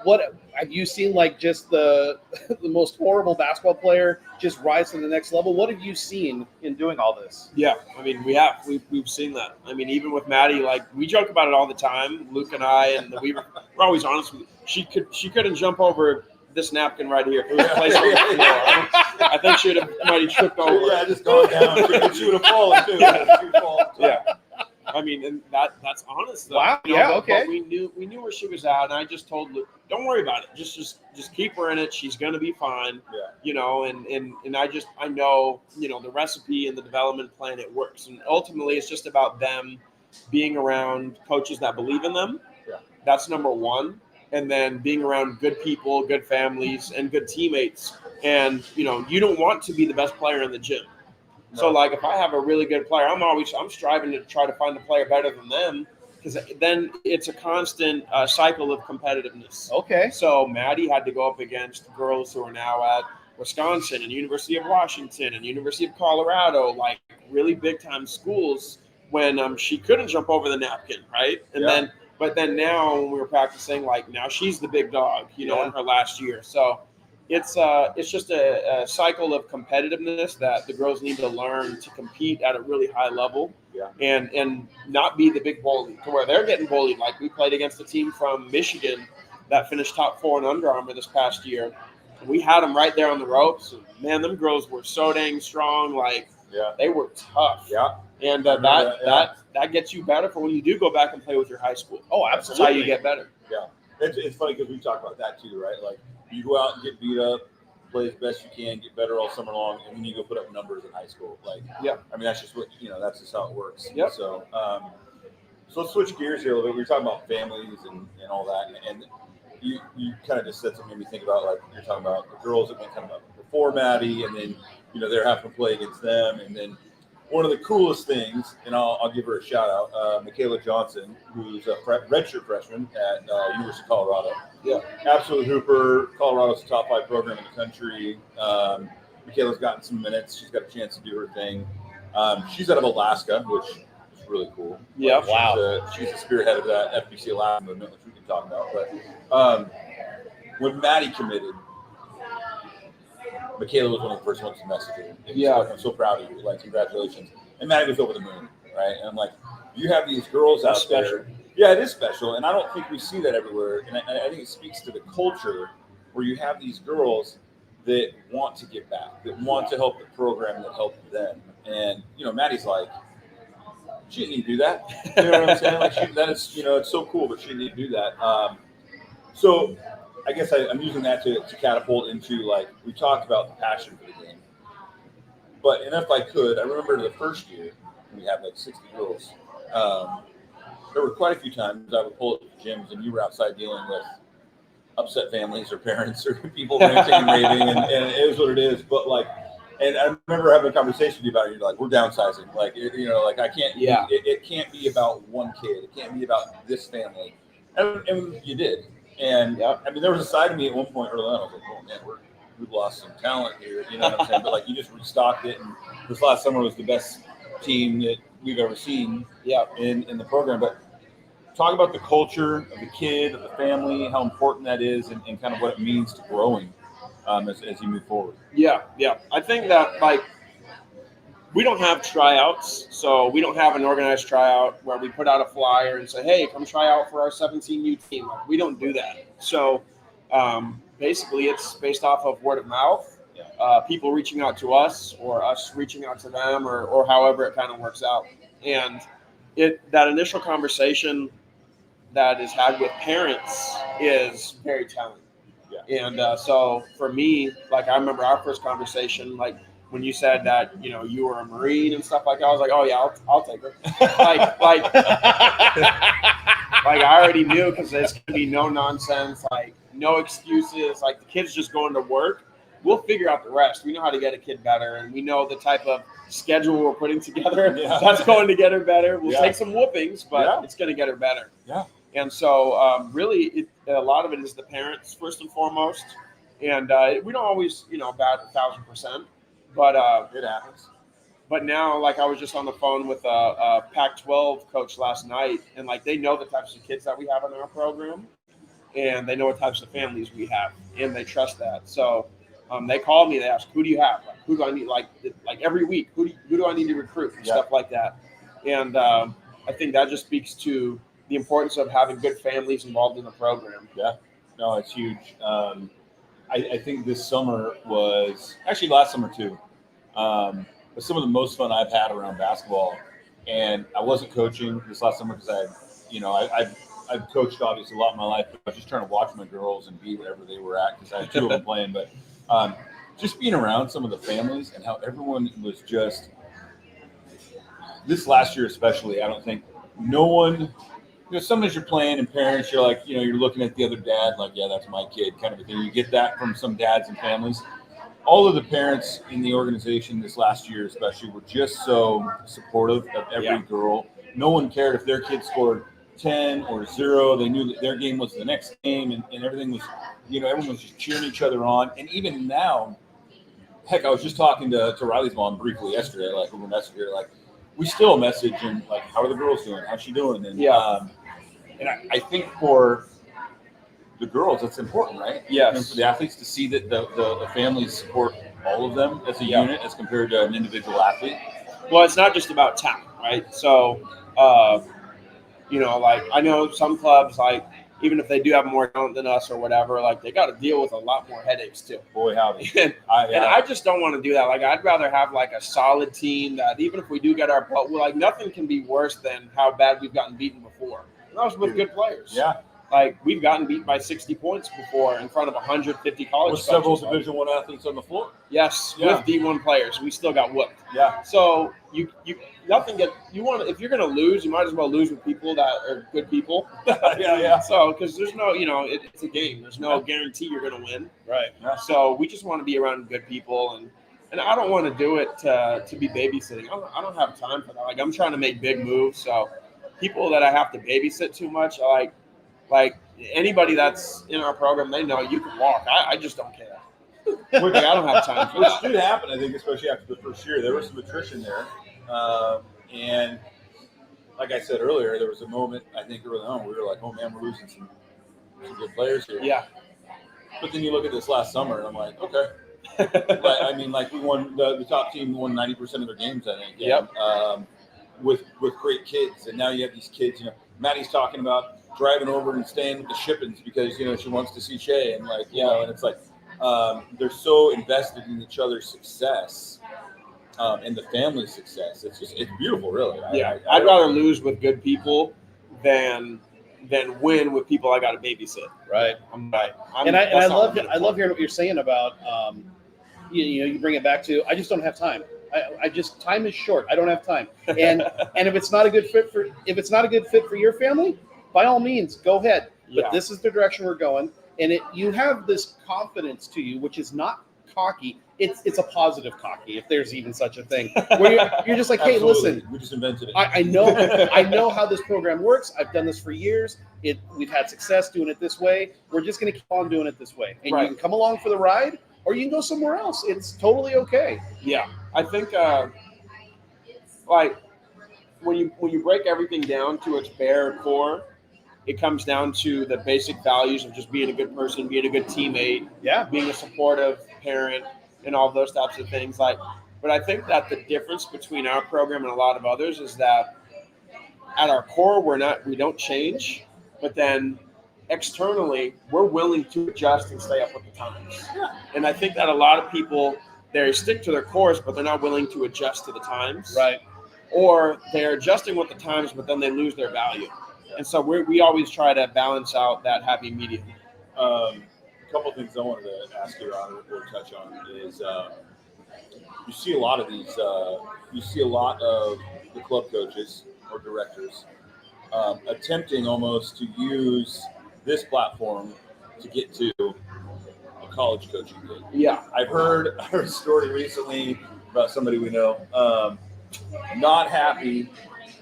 What have you seen, like just the most horrible basketball player just rise to the next level? What have you seen in doing all this? Yeah, I mean, we've seen that. I mean, even with Maddie, like we joke about it all the time. Luke and I, and we're always honest with you. She couldn't jump over this napkin right here. If it was placed on the floor, I think she might have tripped over. Yeah, just gone down. She would have fallen too. Yeah. I mean, and that's honest though. Wow. You know, Okay. But we knew where she was at, and I just told Luke, don't worry about it. Just keep her in it. She's gonna be fine. Yeah. You know, and I know, you know, the recipe and the development plan, it works. And ultimately it's just about them being around coaches that believe in them. Yeah. That's number one. And then being around good people, good families, and good teammates. And, you know, you don't want to be the best player in the gym. No. So, like, if I have a really good player, I'm striving to try to find a player better than them, because then it's a constant cycle of competitiveness. Okay. So Maddie had to go up against girls who are now at Wisconsin and University of Washington and University of Colorado, like really big-time schools, when she couldn't jump over the napkin, right? And But then now when we were practicing, like now she's the big dog, you know, in her last year. So it's just a cycle of competitiveness that the girls need to learn to compete at a really high level, and not be the big bully to where they're getting bullied. Like we played against a team from Michigan that finished top 4 in Under Armour this past year. We had them right there on the ropes. And man, them girls were so dang strong. Like they were tough. Yeah. And that gets you better for when you do go back and play with your high school. Oh, That's absolutely. how you get better. Yeah. It's funny because we talk about that too, right? Like you go out and get beat up, play as best you can, get better all summer long, and then you go put up numbers in high school. Like, I mean, that's just what, you know, that's just how it works. Yep. So, so let's switch gears here a little bit. We were talking about families and all that, and you kind of just said something made me think about, like, you're talking about the girls that went kind of before Maddie, and then, you know, they're having to play against them, and then one of the coolest things, and I'll give her a shout out, Michaela Johnson, who's a redshirt freshman at University of Colorado. Yeah, absolute hooper. Colorado's the top 5 program in the country. Michaela's gotten some minutes. She's got a chance to do her thing. She's out of Alaska, which is really cool. Yeah, She's the spearhead of that FBC Alaska movement, which we can talk about. But when Maddie committed, Michaela was one of the first ones to message her. I'm so proud of you. Like, congratulations. And Maddie was over the moon, right? And I'm like, you have these girls out there. Yeah, it is special. And I don't think we see that everywhere. And I think it speaks to the culture where you have these girls that want to give back, that want to help the program that helped them. And, you know, Maddie's like, she didn't need to do that. You know what I'm saying? Like, that is, you know, it's so cool, but she didn't need to do that. So I guess I'm using that to catapult into, like, we talked about the passion for the game. But, and if I could, I remember the first year when we had like 60 girls, there were quite a few times I would pull up to gyms and you were outside dealing with upset families or parents or people ranting and raving, and it is what it is. But, like, and I remember having a conversation with you about it. You're like, we're downsizing. Like, you know, like I can't, it can't be about one kid. It can't be about this family. And you did. And I mean, there was a side of me at one point early on. I was like, oh man, we've lost some talent here. You know what I'm saying? But, like, you just restocked it. And this last summer was the best team that we've ever seen in the program. But talk about the culture of the kid, of the family, how important that is, and kind of what it means to growing as you move forward. Yeah. I think that, like, we don't have tryouts, so we don't have an organized tryout where we put out a flyer and say, hey, come try out for our 17U team. Like, we don't do that. So basically it's based off of word of mouth, people reaching out to us or us reaching out to them, or however it kind of works out. And that initial conversation that is had with parents is very telling. Yeah. And so for me, like, I remember our first conversation, like, when you said that, you know, you were a Marine and stuff like that, I was like, oh yeah, I'll take her. like I already knew, because there's gonna be no nonsense, like no excuses. Like, the kid's just going to work. We'll figure out the rest. We know how to get a kid better, and we know the type of schedule we're putting together. Yeah. That's going to get her better. We'll take some whoopings, but it's going to get her better. Yeah. And so really, a lot of it is the parents first and foremost. And we don't always, bat 1,000%, but it happens. But now, like, I was just on the phone with a Pac-12 coach last night, and like, they know the types of kids that we have in our program, and they know what types of families we have, and they trust that. So they call me, they ask, who do you have? Like, who do I need? Like every week, who do I need to recruit? And stuff like that. And I think that just speaks to the importance of having good families involved in the program. Yeah, no, it's huge. I think this summer was actually last summer too. Was some of the most fun I've had around basketball, and I wasn't coaching this last summer because I've coached obviously a lot in my life, but I was just trying to watch my girls and be wherever they were at because I had two of them playing. But just being around some of the families and how everyone was just this last year especially. I don't think no one. Sometimes you're playing and parents, you're like, you're looking at the other dad, like, yeah, that's my kid, kind of a thing. You get that from some dads and families. All of the parents in the organization this last year, especially, were just so supportive of every girl. No one cared if their kid scored 10 or 0. They knew that their game was the next game, and everything was, everyone was just cheering each other on. And even now, heck, I was just talking to Riley's mom briefly yesterday, like, we messenger, like, we still message and like, how are the girls doing? How's she doing? And and I think for the girls, it's important, right? Yes. And for the athletes to see that the families support all of them as a unit as compared to an individual athlete. Well, it's not just about talent, right? So, like, I know some clubs, like, even if they do have more talent than us or whatever, like, they got to deal with a lot more headaches too. Boy, howdy. And I just don't want to do that. Like, I'd rather have like a solid team that even if we do get our butt, like, nothing can be worse than how bad we've gotten beaten before. And that was with good players. Yeah. Like, we've gotten beat by 60 points before in front of 150 college with several Division I athletes on the floor. Yes, with D1 players, we still got whooped. Yeah. So if you're going to lose, you might as well lose with people that are good people. Yeah. So, because there's no, it's a game. There's no guarantee you're going to win. Right. Yeah. So we just want to be around good people, and I don't want to do it to be babysitting. I don't have time for that. Like, I'm trying to make big moves, so people that I have to babysit too much, like anybody that's in our program, they know you can walk. I just don't care. I don't have time for that. Which did happen, I think, especially after the first year. There was some attrition there. And like I said earlier, there was a moment, I think, early on, we were like, oh, man, we're losing some good players here. Yeah. But then you look at this last summer, and I'm like, okay. We won, the top team won 90% of their games, I think. Yep. With great kids. And now you have these kids, Maddie's talking about driving over and staying with the Shippens because, she wants to see Shay. And, and it's like they're so invested in each other's success and the family's success. It's beautiful, really. I'd rather lose with good people than win with people I got to babysit. Right. I love hearing what you're saying about, you bring it back to, I just don't have time. Time is short. I don't have time. And if it's not a good fit for your family, by all means, go ahead. But this is the direction we're going. And you have this confidence to you, which is not cocky. It's a positive cocky, if there's even such a thing. Where you're just like, hey, listen, we just invented it. I know how this program works. I've done this for years. We've had success doing it this way. We're just going to keep on doing it this way. And you can come along for the ride, or you can go somewhere else. It's totally okay. Yeah, I think when you break everything down to its bare core, it comes down to the basic values of just being a good person, being a good teammate, being a supportive parent, and all those types of things. Like, but I think that the difference between our program and a lot of others is that at our core, we don't change, but then externally, we're willing to adjust and stay up with the times. And I think that a lot of people, they stick to their course, but they're not willing to adjust to the times. Right. Or they're adjusting with the times, but then they lose their value. And so we always try to balance out that happy medium. A couple of things I wanted to ask you on or touch on is you see a lot of these. You see a lot of the club coaches or directors attempting almost to use this platform to get to a college coaching gig. Yeah, I heard a story recently about somebody we know not happy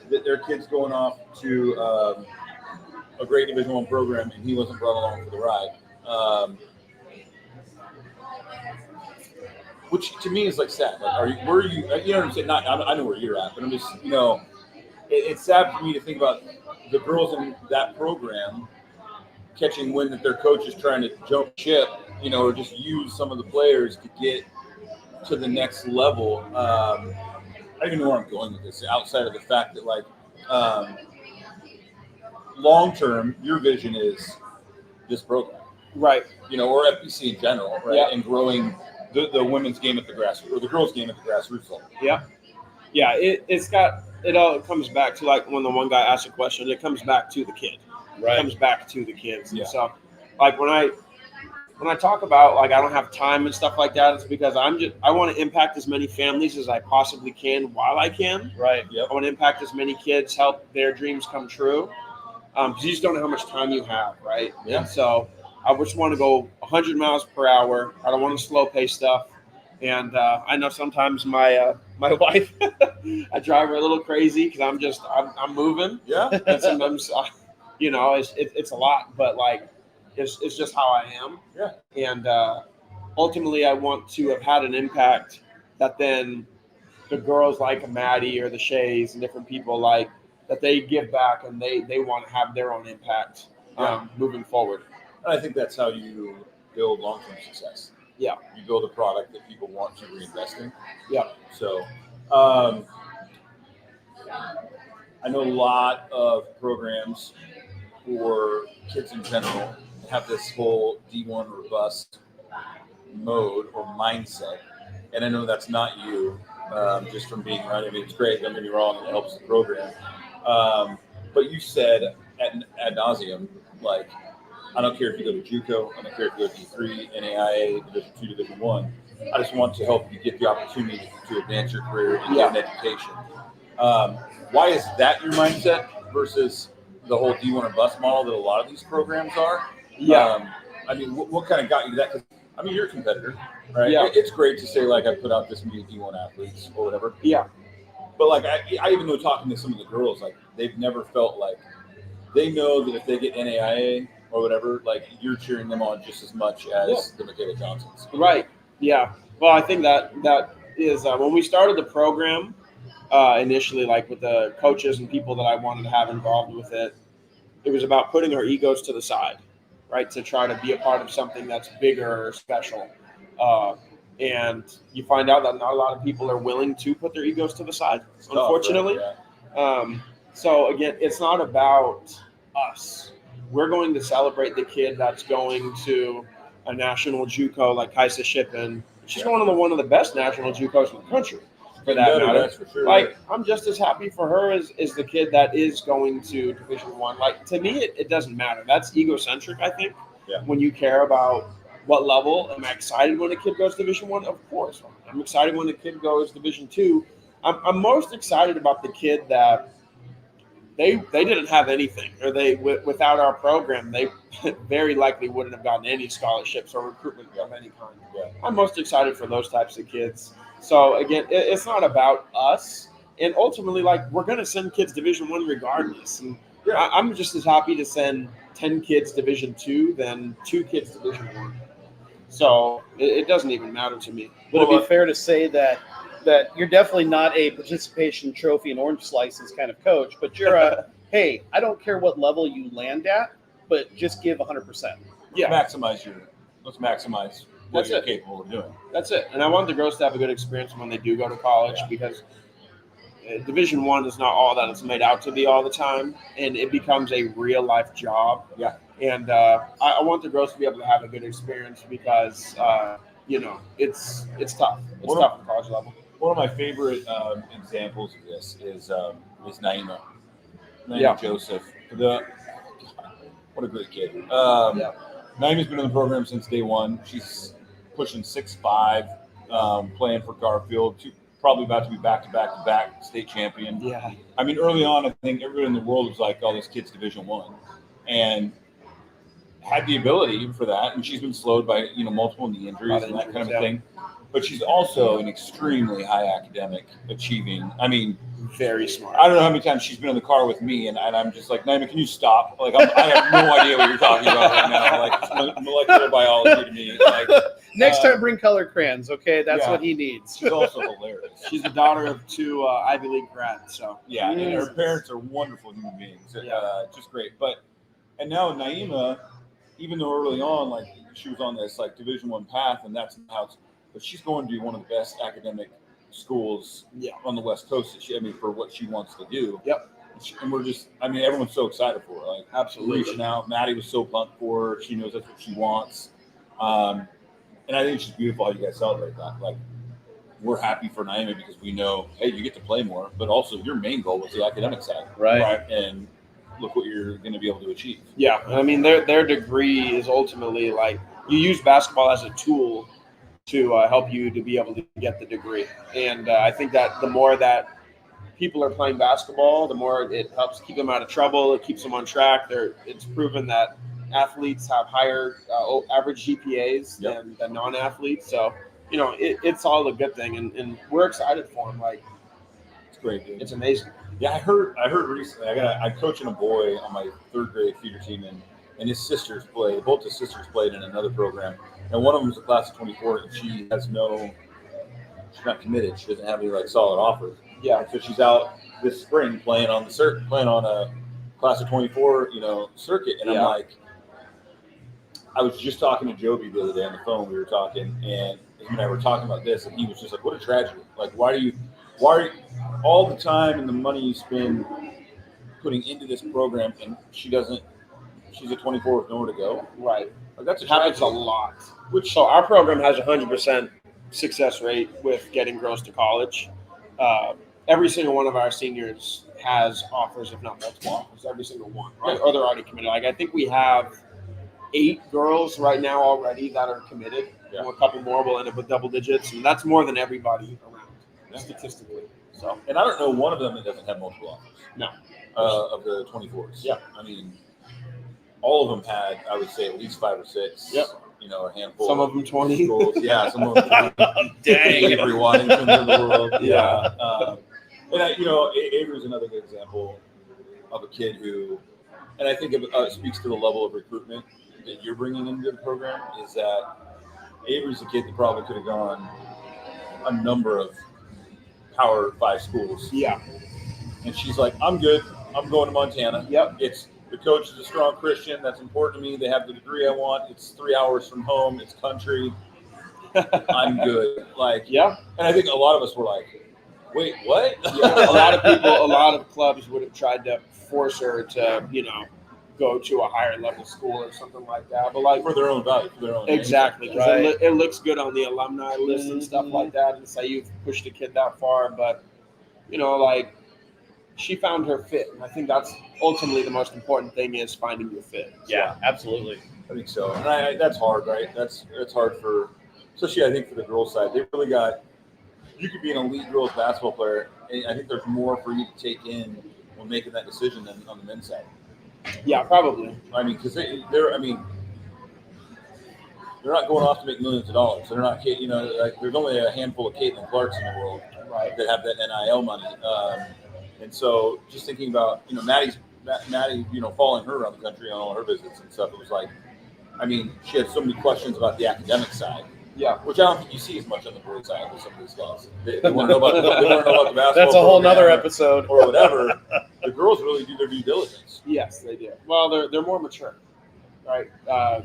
that their kid's going off to a great Division I program and he wasn't brought along for the ride. Which to me is like sad. Like, were you? You know what I'm saying? I know where you're at, but I'm just, it's sad for me to think about the girls in that program catching wind that their coach is trying to jump ship, or just use some of the players to get to the next level. I don't even know where I'm going with this, outside of the fact that, like, long term, your vision is this program, right? Or FBC in general, right? Yeah. And growing the women's game at the grassroots, or the girls' game at the grassroots level. Yeah, yeah. It all comes back to, like, when the one guy asked a question, it comes back to the kid. Right. It comes back to the kids. Yeah. And so, like, when I talk about, like, I don't have time and stuff like that, it's because I want to impact as many families as I possibly can while I can. Right. Yep. I want to impact as many kids, help their dreams come true. Because you just don't know how much time you have, right? Yeah. And so I just want to go 100 miles per hour. I don't want to slow pace stuff. And I know sometimes my wife, I drive her a little crazy because I'm moving. Yeah. And sometimes, it's a lot, but, like, it's just how I am. Yeah. And ultimately, I want to have had an impact that then the girls like Maddie or the Shays and different people, like, that they give back and they want to have their own impact moving forward. And I think that's how you build long-term success. Yeah. You build a product that people want to reinvest in. Yeah. So I know a lot of programs for kids in general have this whole D1 robust mode or mindset. And I know that's not you, just from being around. I mean, it's great, don't get me wrong, it helps the program. But you said ad nauseum, like, I don't care if you go to JUCO, I don't care if you go to D3, NAIA, Division II, Division I. I just want to help you get the opportunity to advance your career and get an education. Why is that your mindset versus the whole D1 or bust model that a lot of these programs are? Yeah. I mean, what kind of got you to that? 'Cause, I mean, you're a competitor, right? Yeah. It's great to say, like, I put out this many D1 athletes or whatever. Yeah. But, like, I even know, talking to some of the girls, like, they've never felt like they know that if they get NAIA or whatever, like, you're cheering them on just as much as the Michaela Johnsons. Right. Yeah. Well, I think that is when we started the program initially, like, with the coaches and people that I wanted to have involved with it, it was about putting our egos to the side, right, to try to be a part of something that's bigger or special. And you find out that not a lot of people are willing to put their egos to the side, unfortunately. Tough, right? Yeah. So, again, it's not about us. We're going to celebrate the kid that's going to a national JUCO like Kaisa Shippen. She's one of the best national JUCOs in the country, for that matter. That's for sure. Like, I'm just as happy for her as the kid that is going to Division I. Like, to me, it doesn't matter. That's egocentric, I think. Yeah. When you care about what level. Am I excited when a kid goes Division I? Of course. I'm excited when the kid goes Division II. I'm most excited about the kid that they didn't have anything, or without our program, they very likely wouldn't have gotten any scholarships or recruitment of any kind. Yeah. I'm most excited for those types of kids. So, again, it's not about us. And ultimately, like, we're going to send kids Division I regardless. And I'm just as happy to send 10 kids Division II than 2 kids Division I. So it doesn't even matter to me. Would it be fair to say that you're definitely not a participation trophy and orange slices kind of coach, but you're hey, I don't care what level you land at, but just give 100%. Yeah. Let's maximize what That's you're it. capable of doing. That's it. And I want the girls to have a good experience when they do go to college because Division I is not all that it's made out to be all the time, and it becomes a real life job. Yeah. And I want the girls to be able to have a good experience because it's tough. It's tough at the college level. One of my favorite examples of this is Naima. Yeah. Joseph. What a great kid. Naima's been in the program since day one. She's pushing 6'5", playing for Garfield. Probably about to be back-to-back state champion. Yeah. I mean, early on, I think everybody in the world was like, "Oh, this kid's Division I," and had the ability for that. And she's been slowed by multiple knee injuries and that kind of thing. But she's also an extremely high academic achieving. I mean, very smart. I don't know how many times she's been in the car with me, and I'm just like, Naima, can you stop? Like, I have no idea what you're talking about right now. Like, it's molecular biology to me. Like, Next time, bring color crayons, okay? That's what he needs. She's also hilarious. She's the daughter of two Ivy League grads, so. Yeah, and her parents are wonderful human beings. Just great. And now Naima, even though early on, like, she was on this, like, Division I path, and that's how it's, but she's going to be one of the best academic schools on the West Coast. For what she wants to do. Yep. And we're just, everyone's so excited for her. Like, absolutely. Reaching out. Maddie was so pumped for her. She knows that's what she wants. And I think it's just beautiful how you guys celebrate that. Like, we're happy for Naima because we know, hey, you get to play more, but also your main goal was the academic side. Right. And look what you're going to be able to achieve. Yeah. Their degree is ultimately like, you use basketball as a tool to help you to be able to get the degree. And I think that the more that people are playing basketball, the more it helps keep them out of trouble. It keeps them on track. It's proven that athletes have higher average GPAs than non-athletes. So, it's all a good thing. And we're excited for them. Like, it's great, dude. It's amazing. Yeah, I heard recently, I'm coaching a boy on my third grade feeder team, and his sisters played. Both his sisters played in another program. And one of them is a class of 24, and she's not committed. She doesn't have any solid offers. Yeah. So she's out this spring playing on a class of 24, circuit. And I'm like, I was just talking to Joby the other day on the phone. We were talking, and him and I were talking about this, and he was just like, "What a tragedy! Like, why are you all the time and the money you spend putting into this program, and she's a 24 with nowhere to go." Right. Like, that's happens a lot. So our program has 100% success rate with getting girls to college. Every single one of our seniors has offers, if not multiple offers. Every single one, right? Or they're already committed. Like, I think we have 8 girls right now already that are committed. Yeah. A couple more will end up with double digits, and that's more than everybody around statistically. So, and I don't know one of them that doesn't have multiple offers. No. Of the 24s. Yeah. All of them had, I would say, at least 5 or 6. Yep. A handful. Some of them 20. Schools. Yeah, some of them 20. Dang. Everyone in terms of the world. Yeah. And Avery's another good example of a kid who, and I think it speaks to the level of recruitment that you're bringing into the program, is that Avery's a kid that probably could have gone a number of Power 5 schools. Yeah. And she's like, I'm good. I'm going to Montana. Yep. The coach is a strong Christian. That's important to me. They have the degree I want. It's 3 hours from home. It's country. I'm good. Yeah. And I think a lot of us were like, wait, what? Yeah. A lot of clubs would have tried to force her to, go to a higher level school or something like that. But for their own value, for their own exactly, because it looks good on the alumni list and stuff like that, and say you've pushed a kid that far. But she found her fit, and I think that's ultimately the most important thing, is finding your fit. So. Yeah, absolutely. I think so, and that's hard, right? That's hard for, especially I think for the girls' side. They really got. You could be an elite girls basketball player, and I think there's more for you to take in when making that decision than on the men's side. Yeah, probably. Because they're not going off to make millions of dollars. They're not, there's only a handful of Caitlin Clarks in the world that have that NIL money. And so just thinking about, Maddie, following her around the country on all her visits and stuff, it was like, she had so many questions about the academic side. Yeah. Which I don't think you see as much on the boys' side with some of these guys. They want to know about the basketball. That's a whole nother program episode. or whatever. The girls really do their due diligence. Yes, they do. Well, they're more mature, right?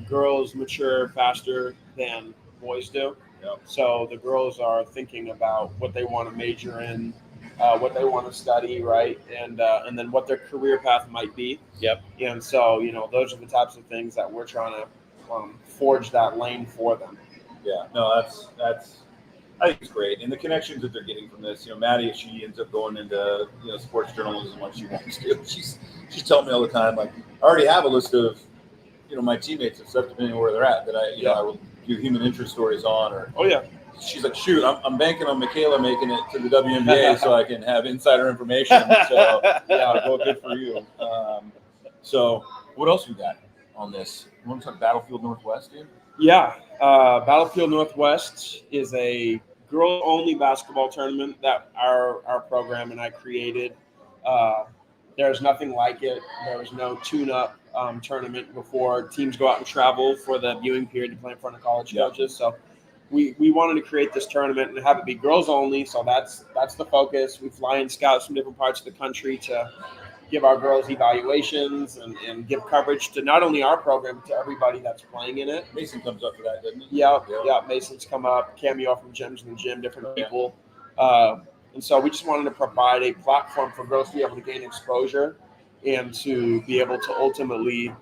Girls mature faster than boys do. Yep. So the girls are thinking about what they want to major in, what they want to study, right, and then what their career path might be. Yep. And so those are the types of things that we're trying to forge that lane for them. Yeah. No, that's. I think it's great, and the connections that they're getting from this. Maddie, if she ends up going into sports journalism like she wants to, she's telling me all the time, like, I already have a list of my teammates and stuff, depending on where they're at, that I will do human interest stories on. Or she's like, shoot, I'm banking on Michaela making it to the WNBA so I can have insider information. So well, good for you. So what else we got on this? You want to talk Battlefield Northwest, dude? Yeah, Battlefield Northwest is a girl-only basketball tournament that our program and I created. There's nothing like it. There was no tune-up tournament before teams go out and travel for the viewing period to play in front of college coaches. So we wanted to create this tournament and have it be girls only. So that's the focus. We fly in scouts from different parts of the country to give our girls evaluations and give coverage to not only our program, but to everybody that's playing in it. Mason comes up for that, doesn't he? Yeah. Mason's come up, cameo from Gems in the Gym, different people. And so we just wanted to provide a platform for girls to be able to gain exposure and to be able to ultimately,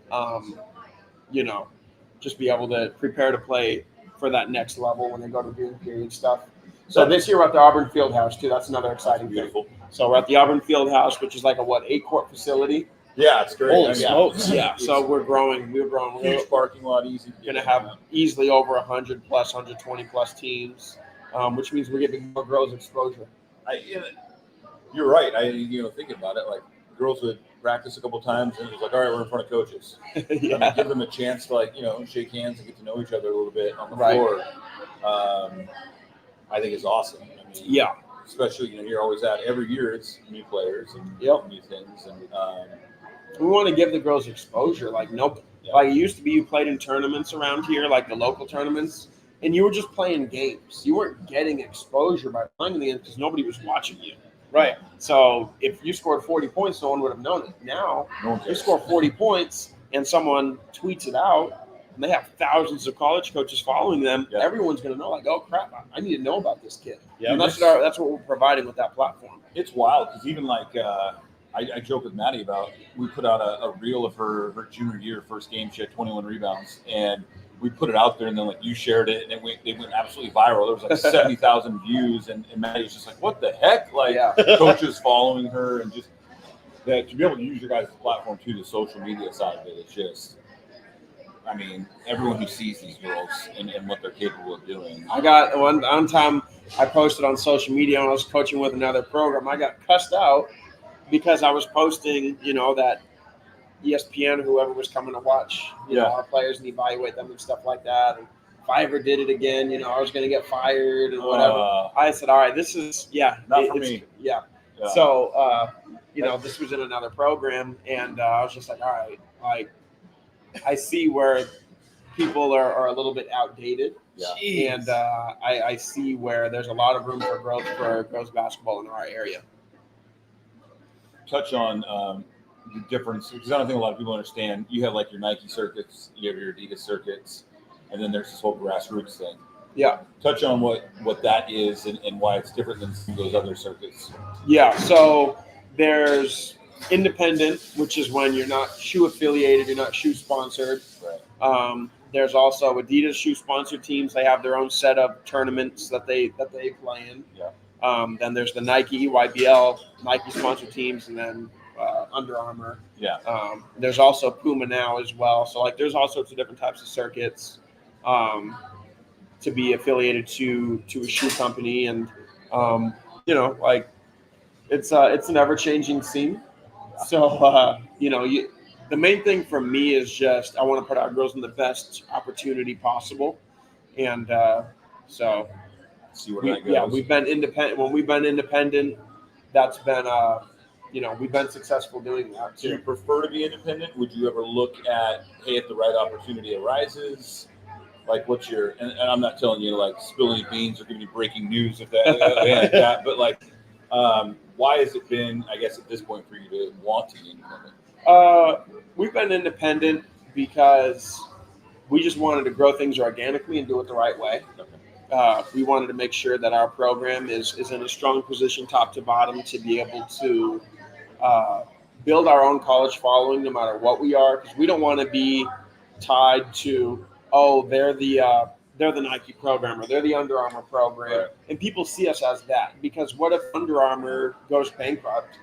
just be able to prepare to play for that next level when they go to viewing period stuff. So this year we're at the Auburn Fieldhouse too. That's another exciting thing. So we're at the Auburn Fieldhouse, which is like a 8-court facility. Yeah, it's great. Holy smokes! Yeah, so we're growing. We're growing. Huge parking lot, easy. Going to have easily over 100 plus, 120 plus teams, which means we're giving more girls exposure. You're right. Thinking about it, like girls would practice a couple times and it was like, all right, we're in front of coaches. Give them a chance to shake hands and get to know each other a little bit on the floor. I think it's awesome. Especially you're always at every year it's new players and new things and we want to give the girls exposure. Like it used to be you played in tournaments around here, like the local tournaments, and you were just playing games. You weren't getting exposure by playing the games because nobody was watching you. Right. So if you scored 40 points, no one would have known it. Now, you score 40 points and someone tweets it out, and they have thousands of college coaches following them. Yeah. Everyone's going to know, like, oh, crap, I need to know about this kid. Yeah, and that's what we're providing with that platform. It's wild because even I joke with Maddie about we put out a reel of her junior year, first game. She had 21 rebounds, and we put it out there, and then you shared it, and it went absolutely viral. There was 70,000 views, and Maddie was just like, "What the heck?" Coaches following her, and just that to be able to use your guys' platform too, the social media side of it. It's just, everyone who sees these girls and what they're capable of doing. I got one time I posted on social media when I was coaching with another program. I got cussed out because I was posting, that ESPN, whoever was coming to watch, our players and evaluate them and stuff like that. And if I ever did it again, I was going to get fired and whatever. I said, all right, this is, not for me. Yeah. So, this was in another program, and I was just like, all right, I see where people are a little bit outdated. Yeah. And I see where there's a lot of room for growth for girls basketball in our area. Touch on the difference, because I don't think a lot of people understand. You have your Nike circuits, you have your Adidas circuits, and then there's this whole grassroots thing. Yeah. Touch on what that is and why it's different than those other circuits. Yeah. So there's independent, which is when you're not shoe affiliated, you're not shoe sponsored. Right. There's also Adidas shoe sponsored teams. They have their own set of tournaments that they play in. Yeah. Then there's the Nike EYBL, Nike sponsored teams, and then Under Armour. Yeah. There's also Puma now as well. So there's all sorts of different types of circuits to be affiliated to a shoe company, and it's an ever changing scene. So the main thing for me is just I want to put our girls in the best opportunity possible, and so see where that goes. Yeah, we've been independent. When we've been independent, that's been we've been successful doing that too. Do you prefer to be independent? Would you ever look at, hey, if the right opportunity arises, like what's your, and I'm not telling you like spill any beans or give you breaking news if that, but like, why has it been, I guess, at this point for you to want to be independent? We've been independent because we just wanted to grow things organically and do it the right way. We wanted to make sure that our program is in a strong position, top to bottom, to be able to build our own college following no matter what we are, because we don't want to be tied to, oh, they're the Nike program or they're the Under Armour program, Right. and people see us as that. Because what if Under Armour goes bankrupt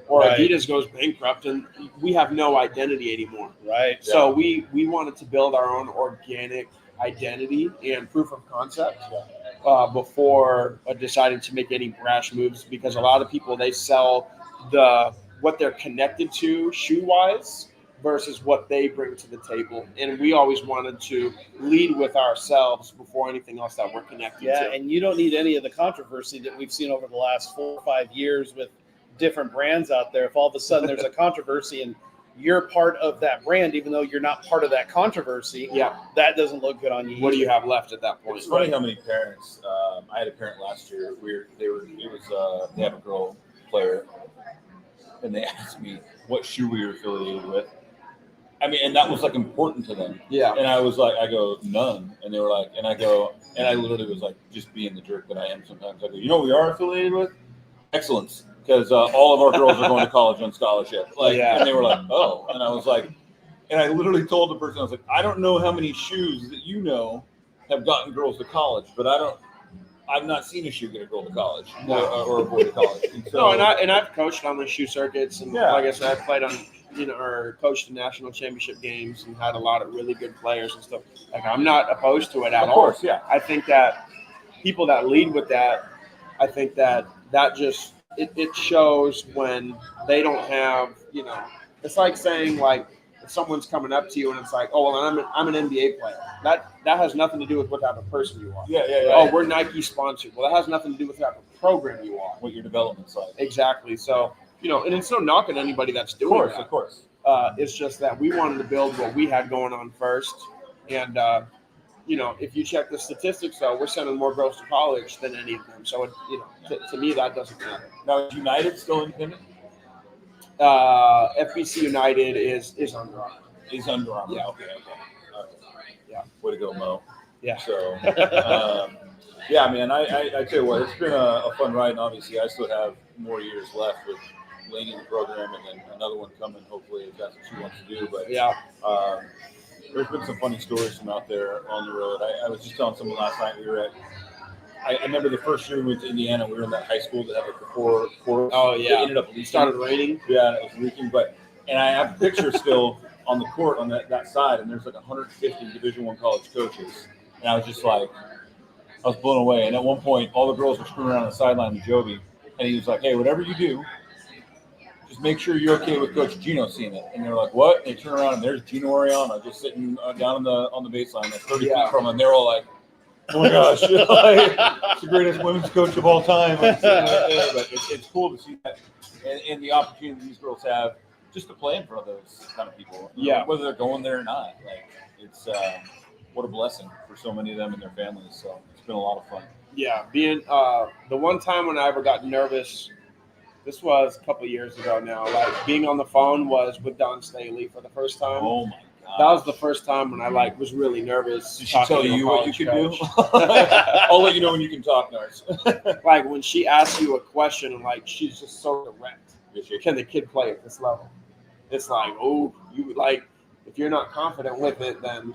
or Right. Adidas goes bankrupt and we have no identity anymore? Right. So we wanted to build our own organic identity and proof of concept before deciding to make any brash moves, because a lot of people, they sell what they're connected to shoe-wise versus what they bring to the table. And we always wanted to lead with ourselves before anything else that we're connected Yeah, to. and you don't need any of the controversy that we've seen over the last 4 or 5 years with different brands out there. If all of a sudden there's a controversy and you're part of that brand, even though you're not part of that controversy, Yeah. that doesn't look good on you. What do you either. have left at that point? It's funny how many parents. I had a parent last year. They have a girl player, and they asked me what shoe we were affiliated with. I mean, and that was like important to them. Yeah. And I was like, I go, none. And they were like, and I go, and I literally was like, just being the jerk that I am sometimes. I go, you know what we are affiliated with? Excellence. Because all of our girls are going to college on scholarship. Like, Yeah. And they were like, oh. And I was like, and I literally told the person, I was like, I don't know how many shoes that you know have gotten girls to college, but I've not seen a shoe get a girl to college or a boy to college. And so, and I've coached on the shoe circuits, and Yeah. like I said, I've played on, or coached in national championship games and had a lot of really good players and stuff. Like, I'm not opposed to it at all. Of course, yeah. I think that people that lead with that, I think that just it shows when they don't have, it's like saying, like, if someone's coming up to you and it's like, oh, well, I'm an NBA player. That has nothing to do with what type of person you are. Yeah. Oh, we're Nike sponsored. Well, that has nothing to do with what type of program you are. What your development's like. Exactly. So, and it's no knock on anybody that's doing that. Of course. It's just that we wanted to build what we had going on first. And, if you check the statistics, though, we're sending more girls to college than any of them. So, to me, that doesn't matter. Now, is United still independent? FBC United is Under Armour. Is Under Armour. Yeah. Okay. Yeah. Way to go, Mo. Yeah. So, yeah, man, I tell you what, it's been a fun ride, and obviously I still have more years left with Laney in the program, and then another one coming, hopefully, if that's what she wants to do. But Yeah. There's been some funny stories from out there on the road. I was just telling someone last night, we were at, I remember the first year we went to Indiana, we were in that high school that had like the 4 courts. Oh, yeah. It ended up leaking. It started raining. Yeah, it was leaking, and I have pictures still on the court on that side, and there's like 150 Division I college coaches, and I was just like, I was blown away. And at one point, all the girls were screwing around on the sideline with Joby, and he was like, hey, whatever you do, just make sure you're okay with Coach Gino seeing it. And they're like, what? And they turn around, and there's Gino Oriana just sitting down on the baseline, like 30 feet from him, and they're all like, oh my gosh, like, it's the greatest women's coach of all time. But it's cool to see that and the opportunity these girls have just to play in front of those kind of people. Yeah. Whether they're going there or not. Like, it's what a blessing for so many of them and their families. So it's been a lot of fun. Yeah. Being the one time when I ever got nervous, this was a couple of years ago now, like being on the phone was with Don Staley for the first time. Oh my God. That was the first time when I was really nervous. Did she tell you what you could do? I'll let you know when you can talk, NARS. Like when she asks you a question and she's just so direct. Can the kid play at this level? It's like, oh, you like, if you're not confident with it, then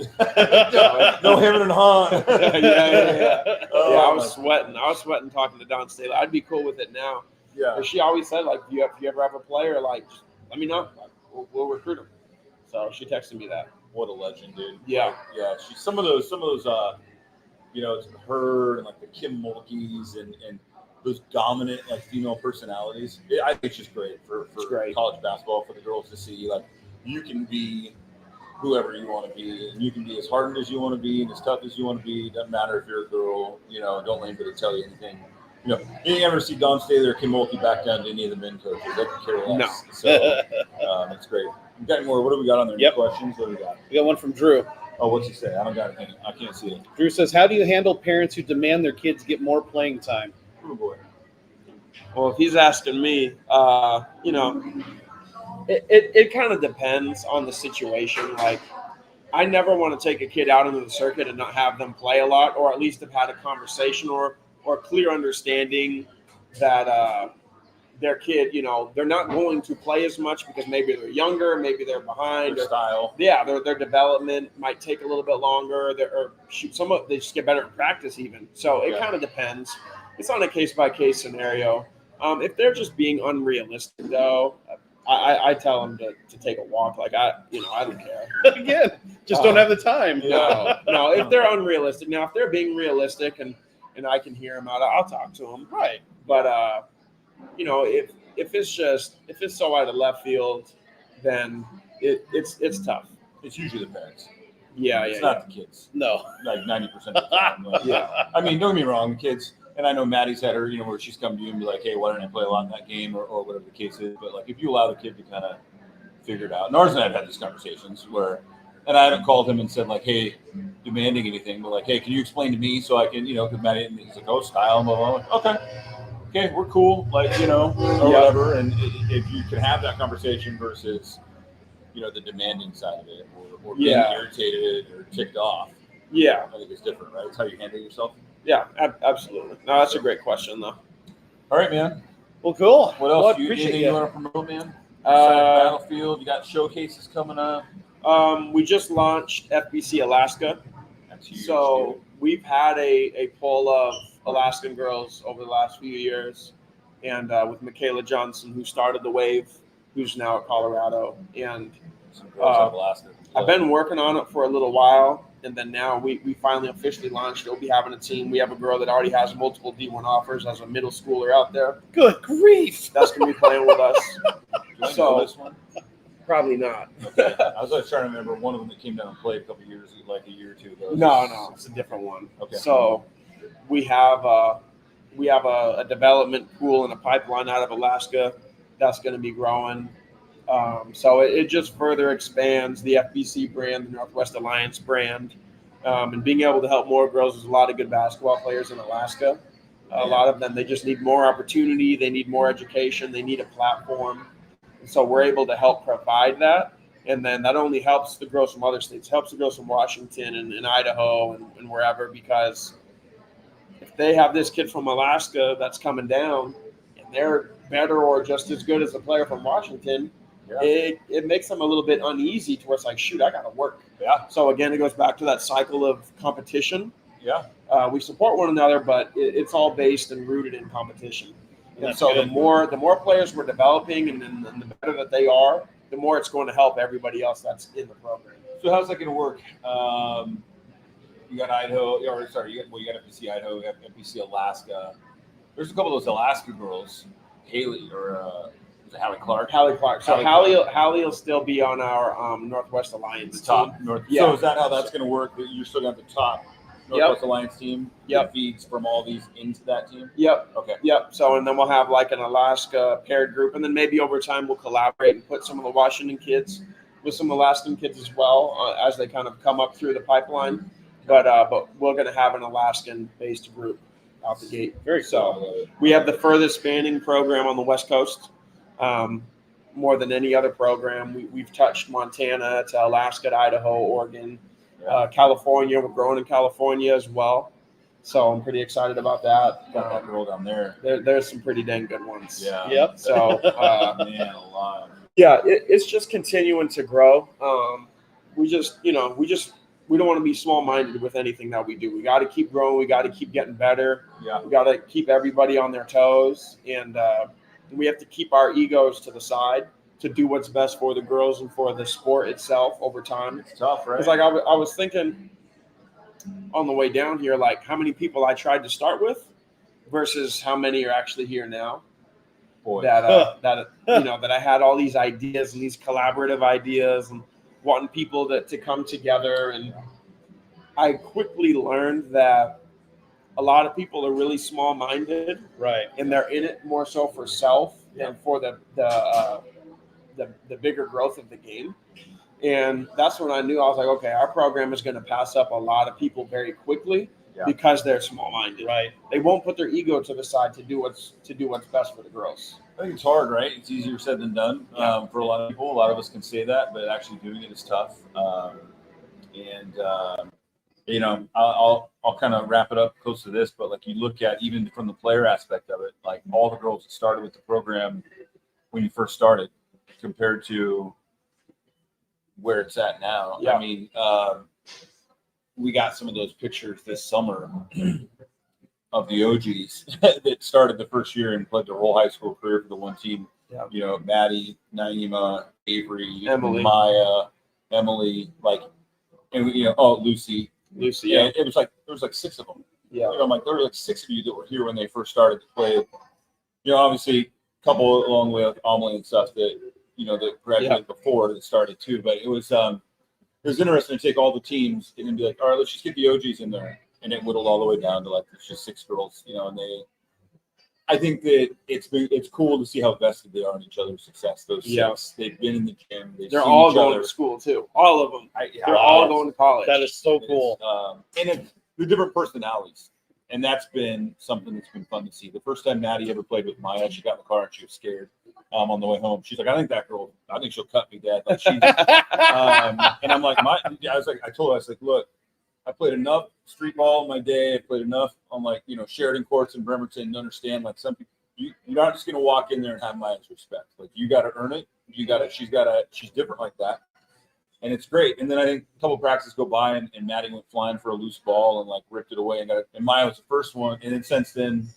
no hemming and hawing. Yeah. Oh, I was sweating talking to Don Staley. I'd be cool with it now. Yeah. But she always said, like, if you ever have a player, just let me know. Like, we'll recruit him. So she texted me that. What a legend, dude. Yeah. Yeah. She's some of those, it's her and like the Kim Mulkeys and those dominant female personalities. I think it's just great for great. College basketball, for the girls to see you can be whoever you want to be, and you can be as hardened as you want to be and as tough as you want to be. Doesn't matter if you're a girl. Don't let anybody tell you anything. You ever see Don Staley or Kim Mulkey back down to any of the men coaches? They could care less. No. So it's great. We got more. What do we got on there? Yep. Any questions? What do we got? We got one from Drew. Oh, what's he say? I don't got anything. I can't see it. Drew says, how do you handle parents who demand their kids get more playing time? Oh, boy. Well, if he's asking me, it kind of depends on the situation. Like, I never want to take a kid out into the circuit and not have them play a lot, or at least have had a conversation or clear understanding that their kid, they're not going to play as much because maybe they're younger, maybe they're behind. Their style. Yeah, their development might take a little bit longer. They just get better at practice even. So it kind of depends. It's on a case-by-case scenario. If they're just being unrealistic, though, I tell them to take a walk. Like, I don't care. Again, just don't have the time. No, if they're unrealistic. Now, if they're being realistic and I can hear them out, I'll talk to them. Right. But, if it's so out of left field, then it's tough. It's usually the parents. Yeah, It's not the kids. No. Like 90% of the time. Yeah. I mean, don't get me wrong, the kids, and I know Maddie's had her, where she's come to you and be like, hey, why don't I play a lot in that game or whatever the case is. But, like, if you allow the kid to kind of figure it out. NARS and I have had these conversations where, and I haven't called him and said, like, hey, demanding anything, but like, hey, can you explain to me so I can, because Maddie, and he's like, oh, style, blah, blah, blah. Okay, we're cool, like, or whatever. And if you can have that conversation versus, the demanding side of it or being irritated or ticked off. Yeah. I think it's different, right? It's how you handle yourself. Yeah, absolutely. No, that's a great question, though. All right, man. Well, cool. What else? Well, Anything you want to promote, man? Battlefield, you got showcases coming up. We just launched FBC Alaska. That's huge. So we've had a poll of Alaskan girls over the last few years, and with Michaela Johnson, who started the wave, who's now at Colorado, and some girls out of Alaska. I've been working on it for a little while, and then now we finally officially launched it. We'll be having a team. We have a girl that already has multiple D1 offers as a middle schooler out there. Good grief! That's gonna be playing with us. Do I know this one? Probably not. Okay. I was trying to remember one of them that came down and played a year or two ago. No, it's a different one. Okay. So we have a development pool and a pipeline out of Alaska that's going to be growing. So it just further expands the FBC brand, the Northwest Alliance brand, and being able to help more girls. There's a lot of good basketball players in Alaska. A lot of them, they just need more opportunity. They need more education. They need a platform. And so we're able to help provide that. And then that only helps the girls from other states, helps the girls from Washington and Idaho and wherever, because if they have this kid from Alaska that's coming down and they're better or just as good as a player from Washington, it makes them a little bit uneasy to where it's like, shoot, I got to work. Yeah. So again, it goes back to that cycle of competition. Yeah. We support one another, but it's all based and rooted in competition. And so good. the more players we're developing and the better that they are, the more it's going to help everybody else that's in the program. So how's that going to work? You got Idaho, you got FBC Idaho, you got FBC Alaska. There's a couple of those Alaska girls, Haley or is it Hallie Clark? Hallie Clark. So Hallie will still be on our Northwest Alliance top team. North. Yeah. So is that how that's going to work? That you're still got the top Northwest Alliance team? Yep. Feeds from all these into that team? Yep. Okay. Yep. So, and then we'll have like an Alaska paired group, and then maybe over time we'll collaborate and put some of the Washington kids with some Alaskan kids as well as they kind of come up through the pipeline. But we're going to have an Alaskan-based group out the gate. Very so we have the furthest spanning program on the West Coast, more than any other program. We've touched Montana to Alaska to Idaho, Oregon, California. We're growing in California as well. So I'm pretty excited about that. Got that girl down there. There's some pretty dang good ones. Yeah. Yep. So man, a lot. Yeah, it's just continuing to grow. We don't want to be small-minded with anything that we do. We got to keep growing. We got to keep getting better. Yeah. We got to keep everybody on their toes, and we have to keep our egos to the side to do what's best for the girls and for the sport itself over time. It's tough, right? It's like I was thinking on the way down here, like how many people I tried to start with versus how many are actually here now. Boy. That I had all these ideas and these collaborative ideas and wanting people to come together. And I quickly learned that a lot of people are really small-minded. Right. And they're in it more so for self than for the the bigger growth of the game. And that's when I knew, I was like, okay, our program is going to pass up a lot of people very quickly because they're small-minded. Right. They won't put their ego to the side to do what's best for the girls. I think it's hard, right? It's easier said than done for a lot of people. A lot of us can say that, but actually doing it is tough. You know, I'll kind of wrap it up close to this, but like you look at even from the player aspect of it, like all the girls that started with the program when you first started compared to where it's at now. Yeah. I mean, we got some of those pictures this summer of the OGs that started the first year and played their whole high school career for the one team. Yeah. You know, Maddie, Naima, Avery, Emily. Maya, Emily, like, and you know, Lucy. Yeah. It was like there was like 6 of them. Yeah. You know, I'm like there were like 6 of you that were here when they first started to play. You know, obviously a couple along with Amelie and stuff that you know that graduated before that started too. But it was interesting to take all the teams and be like, all right, let's just get the OGs in there, and it whittled all the way down to like it's just 6 girls. You know, and I think that it's cool to see how vested they are in each other's success. Those 6, they've been in the gym. They're all going to school too. All of them. They're all going to college. That is so cool. And the different personalities, and that's been something that's been fun to see. The first time Maddie ever played with Maya, she got in the car and she was scared. On the way home, she's like, "I think that girl. I think she'll cut me, Dad." Like she's, and I'm like, I told her, I was like, "Look, I played enough street ball in my day. I played enough on like Sheridan courts in Bremerton to understand like some people. You're not just gonna walk in there and have Maya's respect. Like you got to earn it. She's different like that, and it's great. And then I think a couple of practices go by, and Maddie went flying for a loose ball and like ripped it away and got it. And Maya was the first one, and then since then.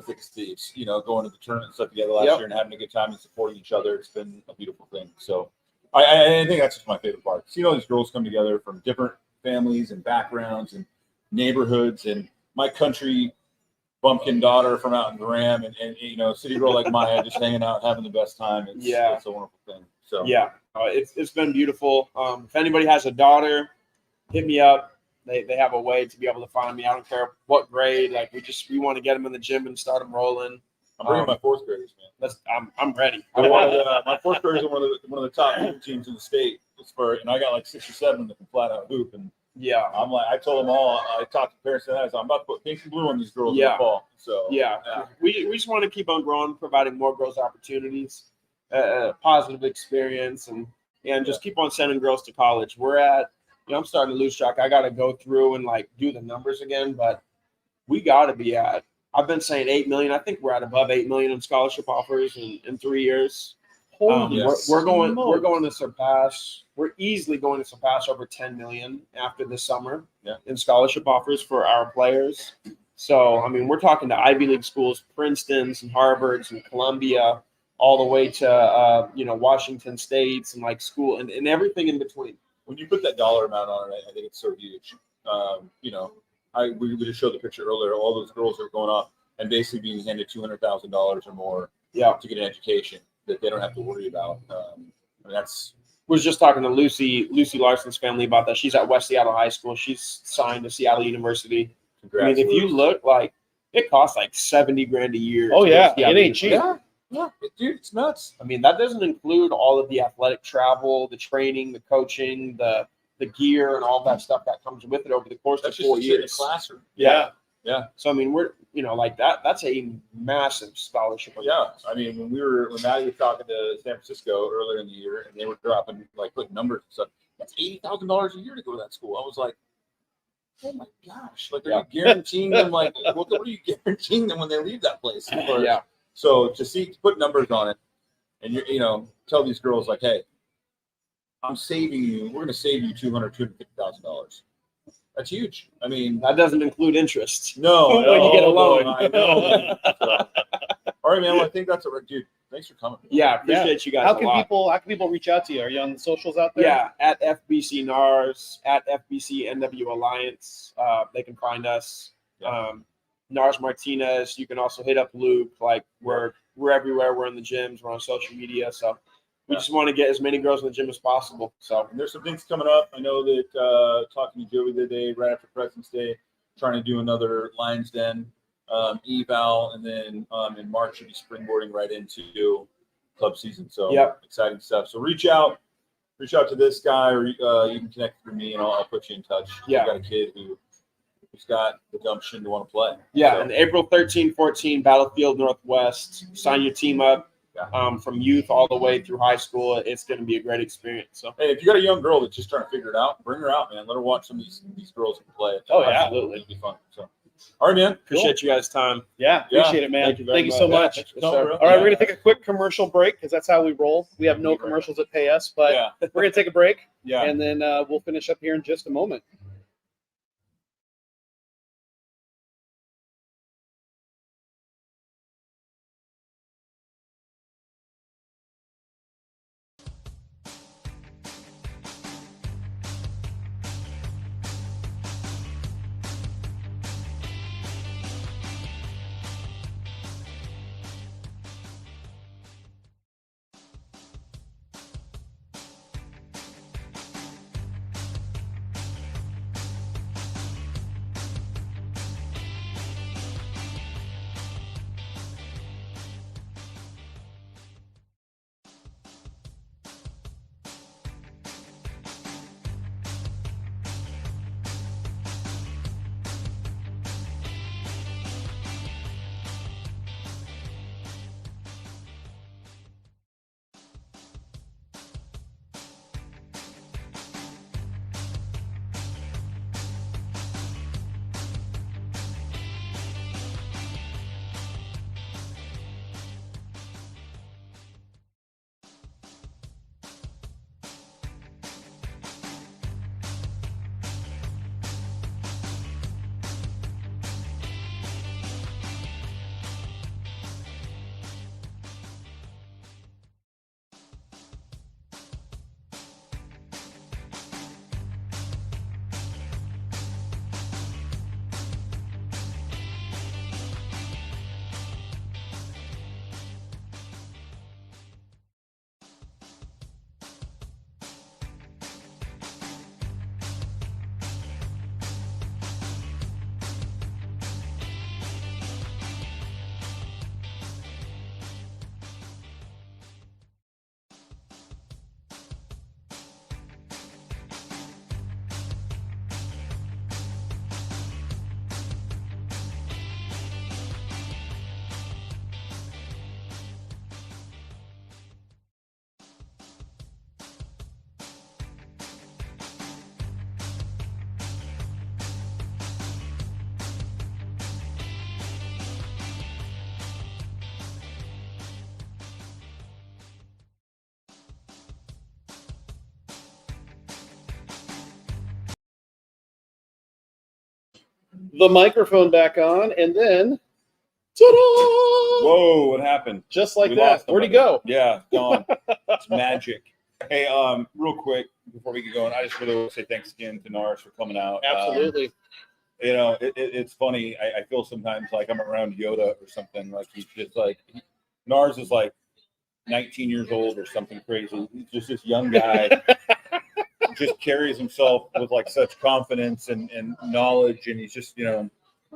Thick as thieves, going to the tournament and stuff together last year and having a good time and supporting each other. It's been a beautiful thing. So I think that's just my favorite part. Seeing all these girls come together from different families and backgrounds and neighborhoods and my country bumpkin daughter from out in Graham and city girl like Maya just hanging out, having the best time. It's a wonderful thing. So it's been beautiful. If anybody has a daughter, hit me up. They have a way to be able to find me. I don't care what grade. Like we want to get them in the gym and start them rolling. I'm bringing my 4th graders, man. I'm ready. My 4th graders are one of the top hoop teams in the state. And I got like 6 or 7 that can flat out hoop. And I'm like, I told them all. I talked to parents and so I'm about to put pink and blue on these girls in the fall. So we just want to keep on growing, providing more girls opportunities, positive experience, and just keep on sending girls to college. We're at. I'm starting to lose track. I got to go through and like do the numbers again, but we got to be at. I've been saying 8 million. I think we're at above 8 million in scholarship offers in 3 years. We're going to surpass. We're easily going to surpass over 10 million after this summer in scholarship offers for our players. So I mean, we're talking to Ivy League schools, Princeton's and Harvard's and Columbia, all the way to Washington State's and like school and everything in between. When you put that dollar amount on it, I think it's so huge. We just showed the picture earlier. All those girls are going off and basically being handed $200,000 or more to get an education that they don't have to worry about. Was just talking to Lucy Larson's family about that. She's at West Seattle High School. She's signed to Seattle University. Congrats. I mean, if you look like it costs like $70,000 a year. Oh yeah, it ain't cheap. Yeah, dude, it's nuts. I mean, that doesn't include all of the athletic travel, the training, the coaching, the gear, and all that stuff that comes with it over the course of 4 years. In the classroom. Yeah. So I mean, we're like that. That's a massive scholarship. Yeah, I mean, when Maddie was talking to San Francisco earlier in the year, and they were dropping putting numbers and stuff. That's $80,000 a year to go to that school. I was like, oh my gosh! Like, are you guaranteeing them? Like, what are you guaranteeing them when they leave that place? So to put numbers on it, and tell these girls like, hey, I'm saving you. We're going to save you $250,000. That's huge. I mean, that doesn't include interest. No, when you get a loan. I know. All right, man. Well, I think that's it, dude. Thanks for coming. Yeah, appreciate you guys. How can people reach out to you? Are you on the socials out there? Yeah, at FBC NARS, at FBC NW Alliance. They can find us. NARS Martinez. You can also hit up Luke. Like we're everywhere. We're in the gyms. We're on social media. So we just want to get as many girls in the gym as possible. So and there's some things coming up. I know that talking to Joey the other day, right after President's Day, trying to do another Lions Den eval, and then in March should be springboarding right into club season. So Yep. exciting stuff. So reach out to this guy, or you can connect through me, and I'll put you in touch. Yeah. I've got a kid who's got the gumption to want to play. Yeah, So, and April 13, 14, Battlefield Northwest. Sign your team up from youth all the way through high school. It's going to be a great experience. So, hey, if you got a young girl that's just trying to figure it out, bring her out, man. Let her watch some of these girls who play. Oh, yeah. Absolutely. It'll be fun. So, all right, man. appreciate you guys' time. Yeah, appreciate it, man. Thank you very Thank you so much. Yes, No, sir. bro. All right, we're going to take a quick commercial break because that's how we roll. We have no Right. commercials that pay us, but Yeah. we're going to take a break, Yeah. and then we'll finish up here in just a moment. The microphone back on, and then, ta-da! Whoa, what happened? Just like We that. lost Where'd he somebody. go? Yeah, gone. It's magic. Hey, real quick before we get going, I just really want to say thanks again to NARS for coming out. Absolutely. It's funny. I feel sometimes like I'm around Yoda or something. Like he's just like NARS is like 19 years old or something crazy. He's just this young guy. Just carries himself with like such confidence and knowledge, and he's just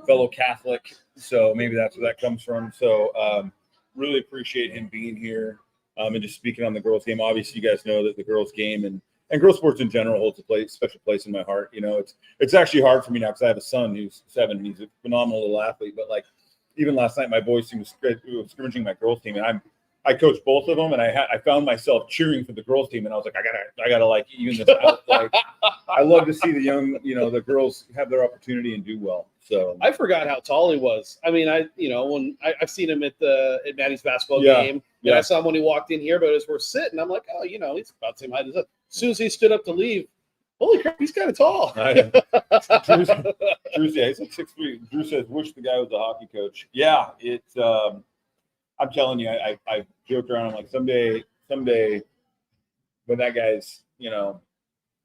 fellow Catholic, so maybe that's where that comes from. So really appreciate him being here and just speaking on the girls' game. Obviously, you guys know that the girls' game and girls' sports in general holds a special place in my heart. It's actually hard for me now because I have a son who's 7. He's a phenomenal little athlete, but like even last night, my boys team was scrimmaging my girls' team, and I coached both of them, and I found myself cheering for the girls team, and I was like, I gotta like even this out. Like, I love to see the young, the girls have their opportunity and do well. So I forgot how tall he was. I mean, when I've seen him at Maddie's basketball Yeah, game, and yeah. I saw him when he walked in here. But as we're sitting, I'm like, oh, he's about the same height as us. As soon as he stood up to leave, holy crap, he's kind of tall. Drew's, yeah, he's like 6'3". Drew says, "Wish the guy was a hockey coach." Yeah, it's. I'm telling you, I joked around. I'm like, someday, when that guy's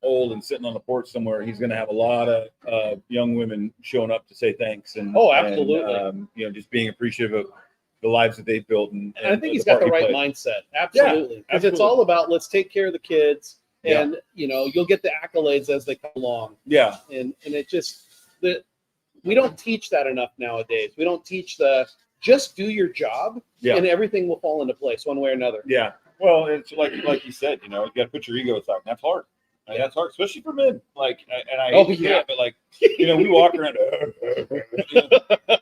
old and sitting on the porch somewhere, he's going to have a lot of young women showing up to say thanks and absolutely, and, just being appreciative of the lives that they've built. And I think he's got the right mindset. Absolutely, because it's all about let's take care of the kids, and you'll get the accolades as they come along. Yeah, and it just we don't teach that enough nowadays. We don't teach the just do your job, Yeah. and everything will fall into place one way or another. Yeah. Well, it's like you said, you know, you got to put your ego aside. And that's hard. Like, that's hard, especially for men. Like, and I hate to say it, but like, you know, we walk around.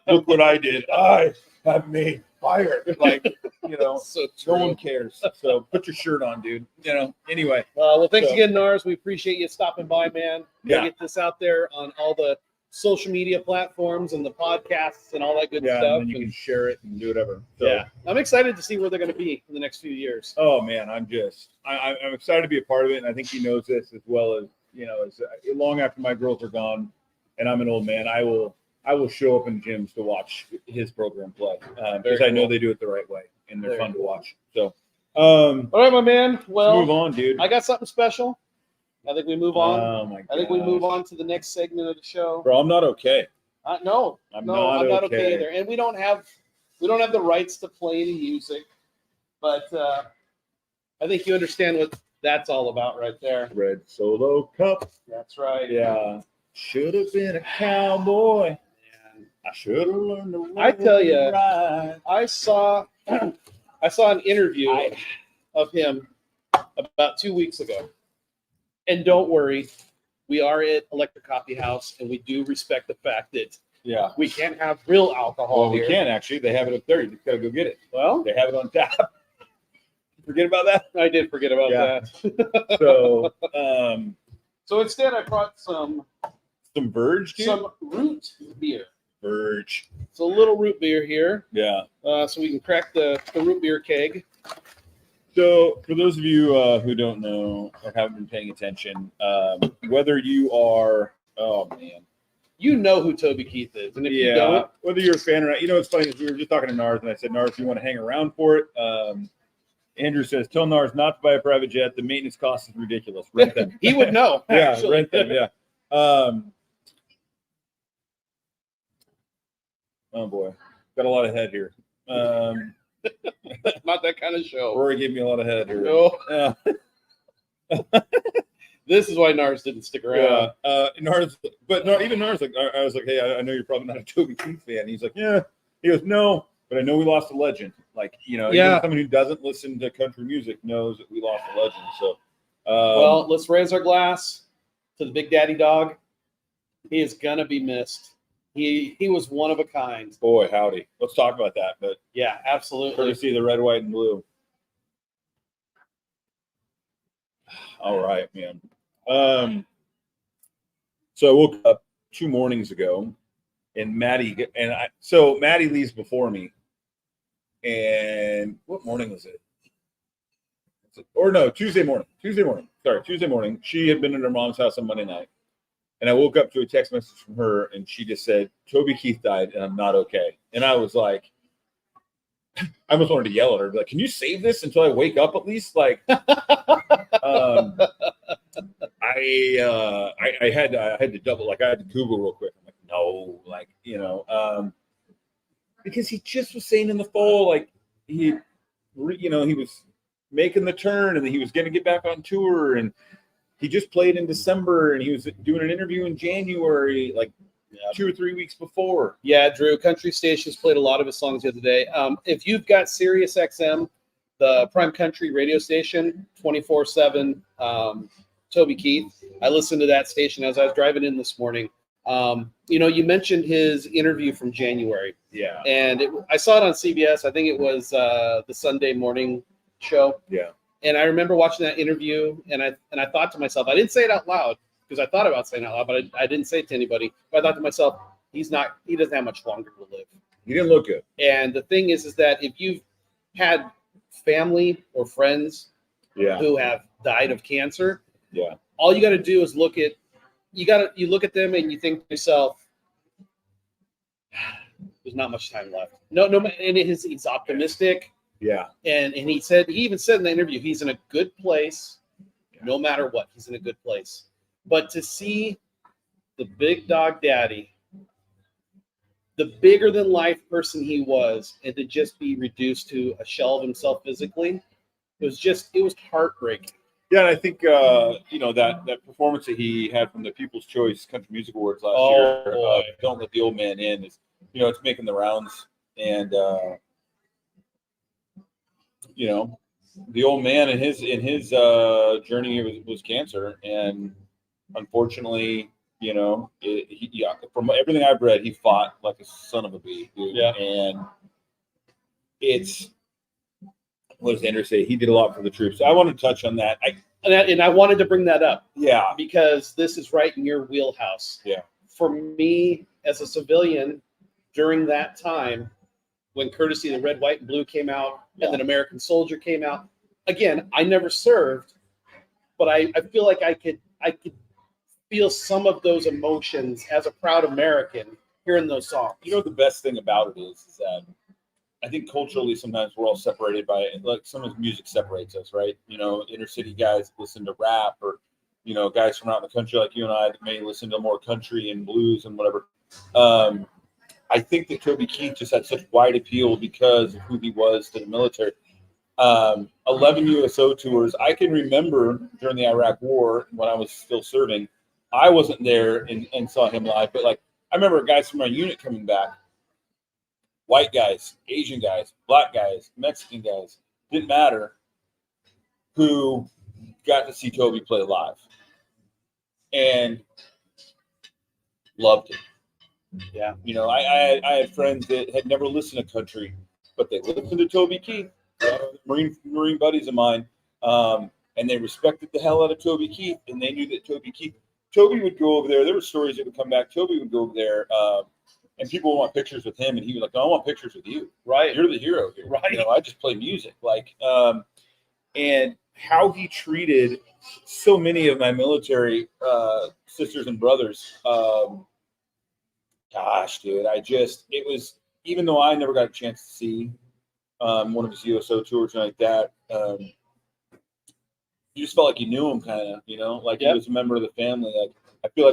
Look what I did! I have made fire. Like, you know, So no one cares. So put your shirt on, dude. You know. Anyway. Well, thanks So- again, NARS. We appreciate you stopping by, man. We'll Yeah. get this out there on all the social media platforms and the podcasts and all that good Yeah, stuff. and then you can share it and do whatever. So, Yeah, I'm excited to see where they're going to be in the next few years. Oh man, I'm excited to be a part of it, and I think he knows this as well as you know. As long after my girls are gone, and I'm an old man, I will show up in gyms to watch his program play because I know they do it the right way and they're fun to watch. So, all right, my man. Well, let's move on, dude. I got something special. I think we move on. Oh my god! I think we move on to the next segment of the show. Bro, I'm not okay. No, I'm I'm not not okay either. And we don't have the rights to play any music, but I think you understand what that's all about right there. Red Solo Cup. That's right. Yeah. Should have been a cowboy. And I should have learned to I tell you, ride. I saw an interview of him about 2 weeks ago. And don't worry, we are at Electric Coffee House, and we do respect the fact that we can't have real alcohol Well, here. we can actually. They have it up there. You just gotta go get it. Well, They have it on tap. Forget about that. I did forget about that. So, So instead, I brought some Verge, dude. root beer. Verge. It's a little root beer here, Yeah. so we can crack the root beer keg. So, for those of you who don't know or haven't been paying attention, whether you are, oh man, You know who Toby Keith is, and if you yeah, don't, whether you're a fan or not, you know, it's funny. Is we were just talking to NARS, and I said, NARS, you want to hang around for it? Andrew says, tell NARS not to buy a private jet. The maintenance cost is ridiculous. Rent them. he would know. Yeah, actually. rent them. Yeah. Oh boy, got a lot of head here. Not that kind of show. Rory gave me a lot of head here. No. This is why NARS didn't stick around. Yeah, NARS, but no, even NARS, like I was like, hey, I know you're probably not a Toby Keith fan. He's like, yeah. He goes, no, but I know we lost a legend. Like, you know, even someone who doesn't listen to country music knows that we lost a legend. So, Well, let's raise our glass to the Big Daddy Dog. He is gonna be missed. He was one of a kind. boy, howdy. Let's talk about that. But Yeah, absolutely. courtesy of the red, white, and blue. All right, man. So I woke up 2 mornings ago, and Maddie leaves before me. And what morning was it? Or no, Tuesday morning. Sorry, Tuesday morning. She had been at her mom's house on Monday night. And I woke up to a text message from her, and she just said, Toby Keith died, and I'm not okay. And I was like, I almost wanted to yell at her, like, can you save this until I wake up at least? Like, I had to double, like, I had to Google real quick. I'm like, no, like, you know, because he just was saying in the fall, like, he was making the turn, and then he was going to get back on tour, and he just played in December, and he was doing an interview in January, like 2 or 3 weeks before. Yeah, Drew, country stations played a lot of his songs the other day. If you've got Sirius XM, the prime country radio station, 24/7, Toby Keith, I listened to that station as I was driving in this morning. You know, you mentioned his interview from January. Yeah. And I saw it on CBS. I think it was the Sunday morning show. Yeah. And I remember watching that interview, and I thought to myself, I didn't say it out loud because I thought about saying it out loud, but I didn't say it to anybody. But I thought to myself, he doesn't have much longer to live. He didn't look good. And the thing is that if you've had family or friends who have died of cancer, all you got to do is look at them and you think to yourself, there's not much time left. No, and he's optimistic. Yeah. And he even said in the interview, he's in a good place, no matter what. He's in a good place. But to see the big dog daddy, the bigger than life person he was, and to just be reduced to a shell of himself physically, it was heartbreaking. Yeah, and I think that performance that he had from the People's Choice Country Music Awards last year, boy. "Don't Let the Old Man In," is it's making the rounds, And you know, the old man in his journey was cancer, and unfortunately, you know, from everything I've read, he fought like a son of a bee, dude. Yeah. And it's, what does Andrew say? He did a lot for the troops. So I want to touch on that. And I wanted to bring that up. Yeah. Because this is right in your wheelhouse. Yeah. For me, as a civilian, during that time, when Courtesy the Red, White, and Blue came out, and then American Soldier came out, again, I never served, but I feel like I could feel some of those emotions as a proud American hearing those songs. You know, the best thing about it is that I think culturally sometimes we're all separated by, like, sometimes music separates us, right? You know, inner city guys listen to rap, or, you know, guys from out in the country like you and I that may listen to more country and blues and whatever. I think that Toby Keith just had such wide appeal because of who he was to the military. 11 USO tours. I can remember during the Iraq War when I was still serving, I wasn't there and saw him live, but like I remember guys from our unit coming back, white guys, Asian guys, black guys, Mexican guys, didn't matter, who got to see Toby play live and loved it. Yeah. You know, I had friends that had never listened to country, but they listened to Toby Keith, Marine buddies of mine, and they respected the hell out of Toby Keith, and they knew that Toby would go over there. There were stories that would come back. Toby would go over there, and people would want pictures with him, and he was like, "No, I want pictures with you. Right, you're the hero here. Right, you know, I just play music." Like, and how he treated so many of my military sisters and brothers. Gosh, dude, it was, even though I never got a chance to see one of his USO tours like that, you just felt like you knew him, kind of, you know, like he was a member of the family. Like I feel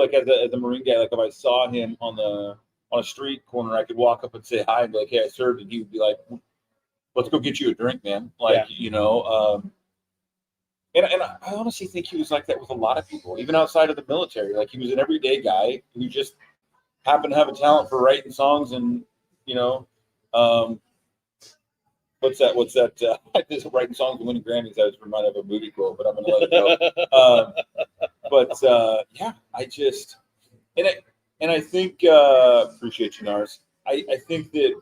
like as a Marine guy, like if I saw him on a street corner, I could walk up and say hi and be like, "Hey, I served," and he would be like, "Let's go get you a drink, man." Like, you know, and I honestly think he was like that with a lot of people, even outside of the military. Like he was an everyday guy who just happened to have a talent for writing songs, and you know, what's that? Just writing songs and winning Grammys. I was reminded of a movie quote, but I'm gonna let it go. Yeah, I just and I think appreciate you, NARS. I think that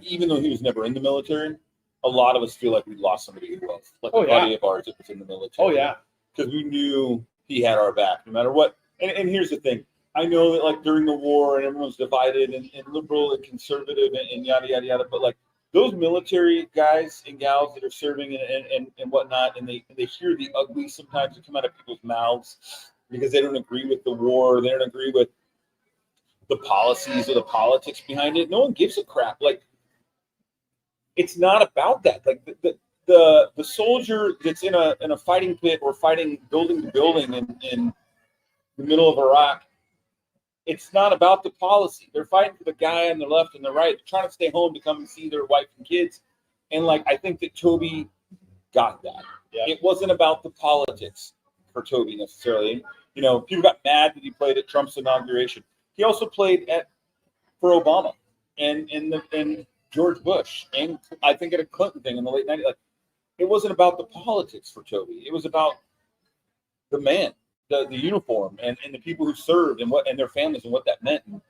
even though he was never in the military, a lot of us feel like we lost somebody who was like a buddy of ours that was in the military. Oh yeah, because we knew he had our back no matter what. And here's the thing: I know that like during the war and everyone's divided and liberal and conservative and yada yada yada, but like those military guys and gals that are serving and whatnot, and they hear the ugly sometimes that come out of people's mouths because they don't agree with the war, they don't agree with the policies or the politics behind it. No one gives a crap. Like, it's not about that. Like the soldier that's in a fighting pit or fighting building to building in the middle of Iraq, it's not about the policy. They're fighting for the guy on the left and the right. They're trying to stay home to come and see their wife and kids. And like, I think that Toby got that. Yeah. It wasn't about the politics for Toby necessarily. You know, people got mad that he played at Trump's inauguration. He also played for Obama and George Bush, and I think at a Clinton thing in the late 90s. Like, it wasn't about the politics for Toby. It was about the man, the uniform, and the people who served and their families and what that meant. And,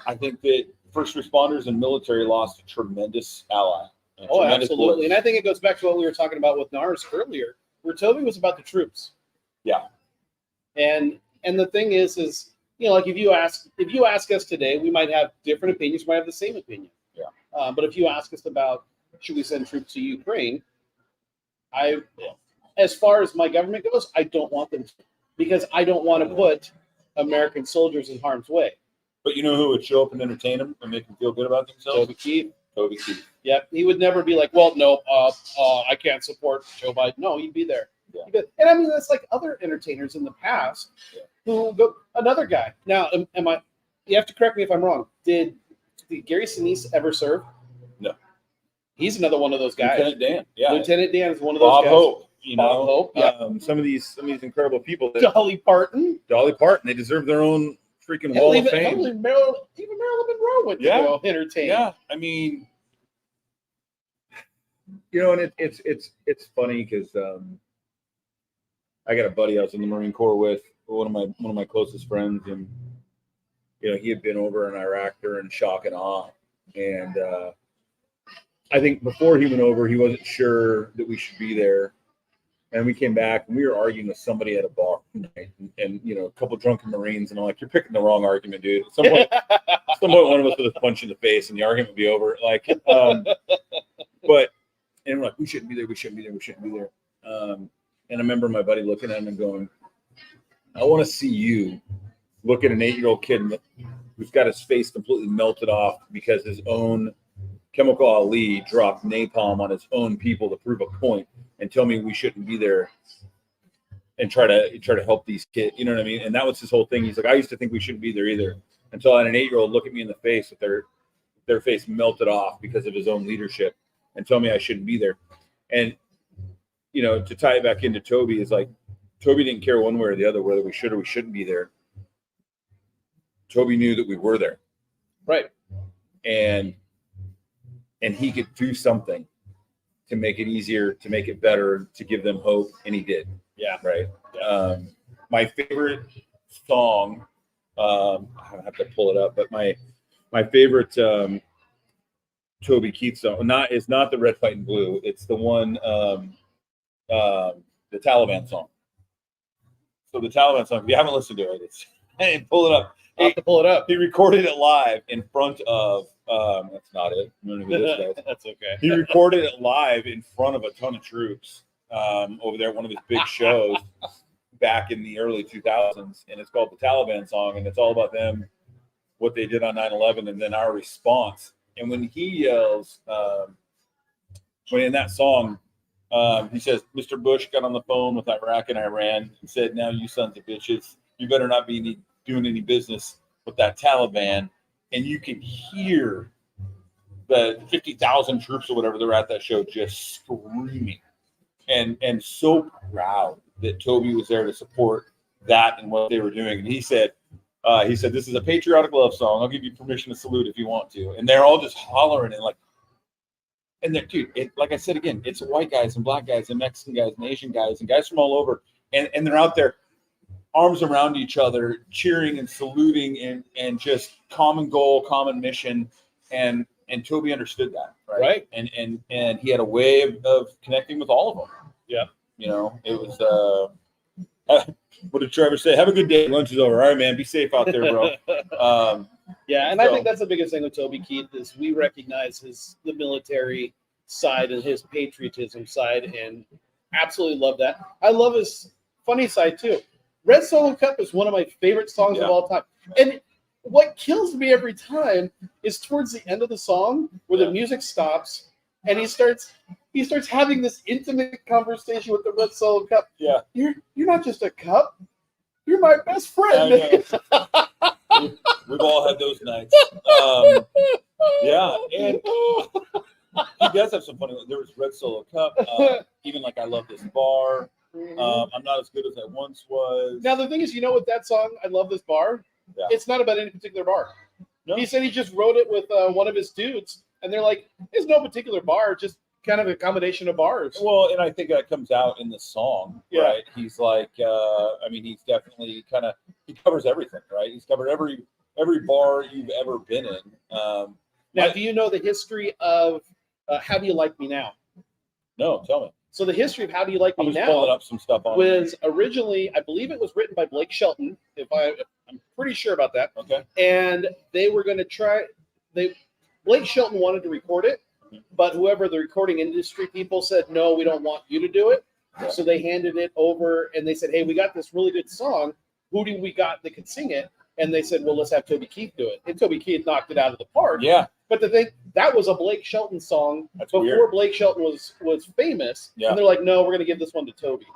I think that first responders and military lost a tremendous ally. Oh, absolutely. And I think it goes back to what we were talking about with NARS earlier, where Toby was about the troops. Yeah. And the thing is, you know, like if you ask us today, we might have different opinions, we might have the same opinion. Yeah. But if you ask us about should we send troops to Ukraine, as far as my government goes, I don't want them to, because I don't want to put American soldiers in harm's way. But you know who would show up and entertain them and make them feel good about themselves? Toby Keith. Yep. He would never be like, well, no, I can't support Joe Biden. No, he'd be there. Yeah. And I mean, that's like other entertainers in the past who go, another guy. Now, you have to correct me if I'm wrong. Did Gary Sinise ever serve? No. He's another one of those guys. Lieutenant Dan. Yeah. Lieutenant Dan is one of those guys. Hope. you Bob know, Hope, yeah. some of these incredible people. Dolly Parton. They deserve their own freaking Wall of Fame. Even Marilyn Monroe went to go entertain. Yeah, I mean, you know, and it's funny because I got a buddy I was in the Marine Corps with, one of my closest friends, and you know, he had been over in Iraq during shock and awe, and I think before he went over, he wasn't sure that we should be there. And we came back and we were arguing with somebody at a bar, and you know, a couple drunken Marines, and I'm like, "You're picking the wrong argument, dude." At some point, one of us would have punched in the face, and the argument would be over. Like, but and we're like, "We shouldn't be there. We shouldn't be there. We shouldn't be there." And I remember my buddy looking at him and going, "I want to see you look at an 8-year-old kid who's got his face completely melted off because his own Chemical Ali dropped napalm on his own people to prove a point, and tell me we shouldn't be there and try to help these kids." You know what I mean? And that was his whole thing. He's like, "I used to think we shouldn't be there either," until I had an 8-year-old look at me in the face with their face melted off because of his own leadership and tell me I shouldn't be there. And you know, to tie it back into Toby, is like, Toby didn't care one way or the other whether we should or we shouldn't be there. Toby knew that we were there. Right. And he could do something to make it easier, to make it better, to give them hope, and he did. Yeah. Right. Yeah. My favorite song, I have to pull it up, but my favorite Toby Keith song is not the Red, White, and Blue. It's the one, the Taliban song. So the Taliban song, if you haven't listened to it, hey, pull it up. I'll have to pull it up. He recorded it live in front of, that's not it. I don't know who this guy. That's okay. He recorded it live in front of a ton of troops over there at one of his big shows back in the early 2000s. And it's called the Taliban song. And it's all about them, what they did on 9/11, and then our response. And when he yells, when in that song, he says, "Mr. Bush got on the phone with Iraq and Iran and said, 'Now you sons of bitches, you better not be doing any business with that Taliban.'" And you can hear the 50,000 troops or whatever they're at that show just screaming and so proud that Toby was there to support that and what they were doing. And he said, "This is a patriotic love song. I'll give you permission to salute if you want to." And they're all just hollering and like, and they're, dude, like I said again, it's white guys and black guys and Mexican guys and Asian guys and guys from all over, and they're out there, arms around each other, cheering and saluting, and just common goal, common mission, and Toby understood that, right? And he had a way of connecting with all of them. Yeah, you know, it was. What did Trevor say? "Have a good day. Lunch is over. All right, man. Be safe out there, bro." Yeah, and I think that's the biggest thing with Toby Keith is we recognize the military side and his patriotism side, and absolutely love that. I love his funny side too. Red Solo Cup is one of my favorite songs of all time. And what kills me every time is towards the end of the song where the music stops and he starts having this intimate conversation with the Red Solo Cup. Yeah. You're not just a cup. You're my best friend. We've all had those nights. Yeah. And he does have some funny ones. There was Red Solo Cup. Even like I Love This Bar. I'm not as good as I once was. Now the thing is, you know, with that song, I Love This Bar. Yeah. It's not about any particular bar. No. He said he just wrote it with one of his dudes, and they're like, "There's no particular bar, just kind of a combination of bars." Well, and I think that comes out in the song, right? He's like, I mean, he's definitely he covers everything, right? He's covered every bar you've ever been in. Now, do you know the history of How Do You Like Me Now? No, tell me. So the history of How Do You Like Me I'm just Now pulling up some stuff on was originally, I believe it was written by Blake Shelton, I'm pretty sure about that. Okay. And they were going to Blake Shelton wanted to record it, but whoever the recording industry people said, "No, we don't want you to do it." Yeah. So they handed it over and they said, "Hey, we got this really good song. Who do we got that could sing it?" And they said, "Well, let's have Toby Keith do it." And Toby Keith knocked it out of the park. Yeah. But the thing, that was a Blake Shelton song before weird. Blake Shelton was famous. Yeah. And they're like, "No, we're going to give this one to Toby."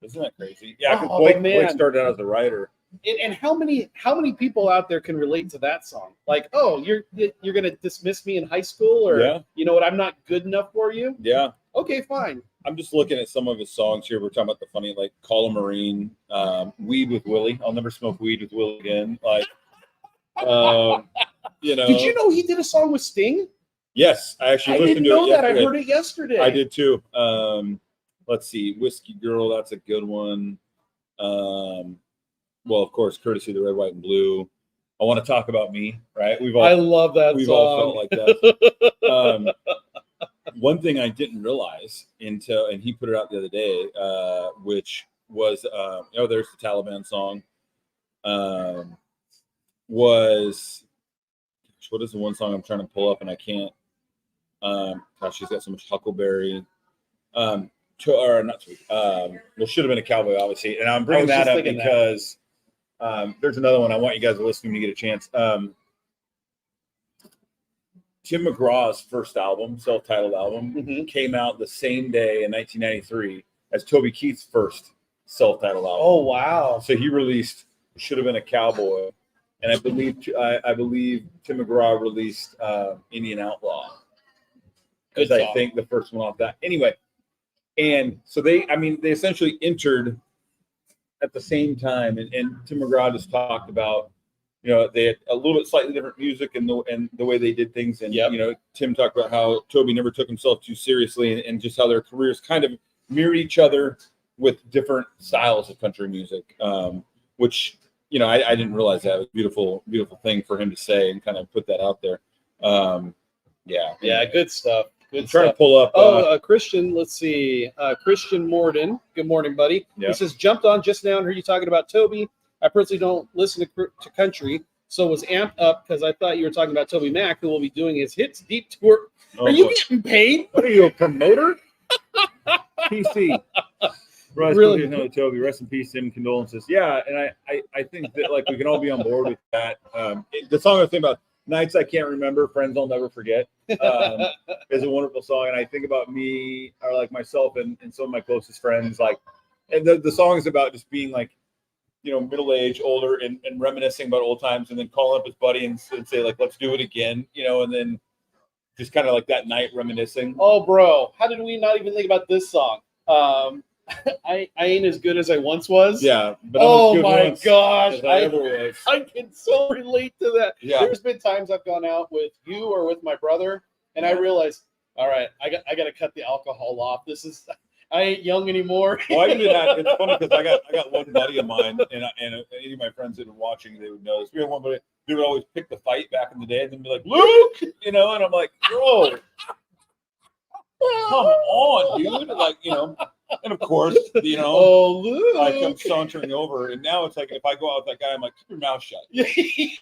Isn't that crazy? Yeah, Oh, Blake man. started out as a writer. And how many people out there can relate to that song? Like, "Oh, you're going to dismiss me in high school," or you know what, "I'm not good enough for you." Yeah. Okay, fine. I'm just looking at some of his songs here. We're talking about the funny, like Call a Marine, Weed with Willie. I'll never smoke weed with Willie again. Like, you know. Did you know he did a song with Sting? Yes, I actually listened to it yesterday. I heard it yesterday. I did too. Let's see, Whiskey Girl. That's a good one. Well, of course, courtesy of the Red, White, and Blue. I want to talk about me, right? I love that we've song. all felt like that. One thing I didn't realize until, and he put it out the other day, which was, there's the Taliban song. Was, what is the one song I'm trying to pull up and I can't? Gosh, she's got so much Huckleberry. Well, should have been a Cowboy, obviously. And I'm bringing that up because there's another one I want you guys to listen to when you get a chance. Tim McGraw's first album, self-titled album, came out the same day in 1993 as Toby Keith's first self-titled album. Oh, wow. So he released Should Have Been a Cowboy. And I believe Tim McGraw released Indian Outlaw. Because I think the first one off that. Anyway, and so they essentially entered at the same time. And Tim McGraw just talked about, they had a little bit slightly different music and the way they did things. And, Tim talked about how Toby never took himself too seriously and just how their careers kind of mirrored each other with different styles of country music, which, I didn't realize that. It was a beautiful, beautiful thing for him to say and kind of put that out there. Yeah, good stuff. I'm trying to pull up. Christian, let's see. Christian Morden. Good morning, buddy. Yeah. He says, jumped on just now and heard you talking about Toby. I personally don't listen to country, so was amped up because I thought you were talking about Toby Mac, who will be doing his Hits Deep Tour. Are you getting paid? What are you, a promoter? PC. Really? No, Toby. Rest in peace, Tim. Condolences. Yeah, and I think that we can all be on board with that. The song I was thinking about, Nights I Can't Remember, Friends I'll Never Forget, is a wonderful song. And I think about me, or myself and some of my closest friends, and the song is about just being middle-aged, older, and reminiscing about old times, and then calling up his buddy and say let's do it again, and then just kind of that night reminiscing. Oh, bro, how did we not even think about this song? I ain't as good as I once was. Yeah, but oh my gosh, I can so relate to that. Yeah, there's been times I've gone out with you or with my brother, and I realized, all right, I got to cut the alcohol off. I ain't young anymore. Well, I can do that. It's funny because I got one buddy of mine, and any of my friends that are watching, they would know this. We had one buddy who would always pick the fight back in the day, and then be like, Luke, and I'm like, bro, come on, dude, and of course, oh, Luke. I come sauntering over, and now it's if I go out with that guy, I'm like, keep your mouth shut. Getting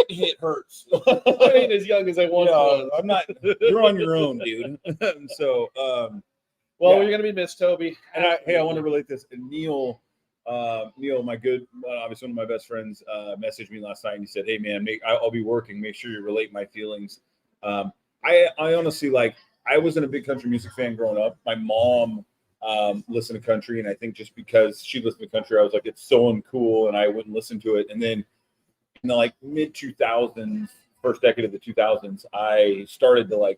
hit hurts. I ain't as young as I once was. I'm not. You're on your own, dude. So. Well, you're gonna be missed, Toby. And I want to relate this. And Neil, my good, obviously one of my best friends, messaged me last night and he said, "Hey man, I'll be working. Make sure you relate my feelings." I honestly I wasn't a big country music fan growing up. My mom listened to country, and I think just because she listened to country, I was like, it's so uncool, and I wouldn't listen to it. And then in the mid 2000s, first decade of the 2000s, I started to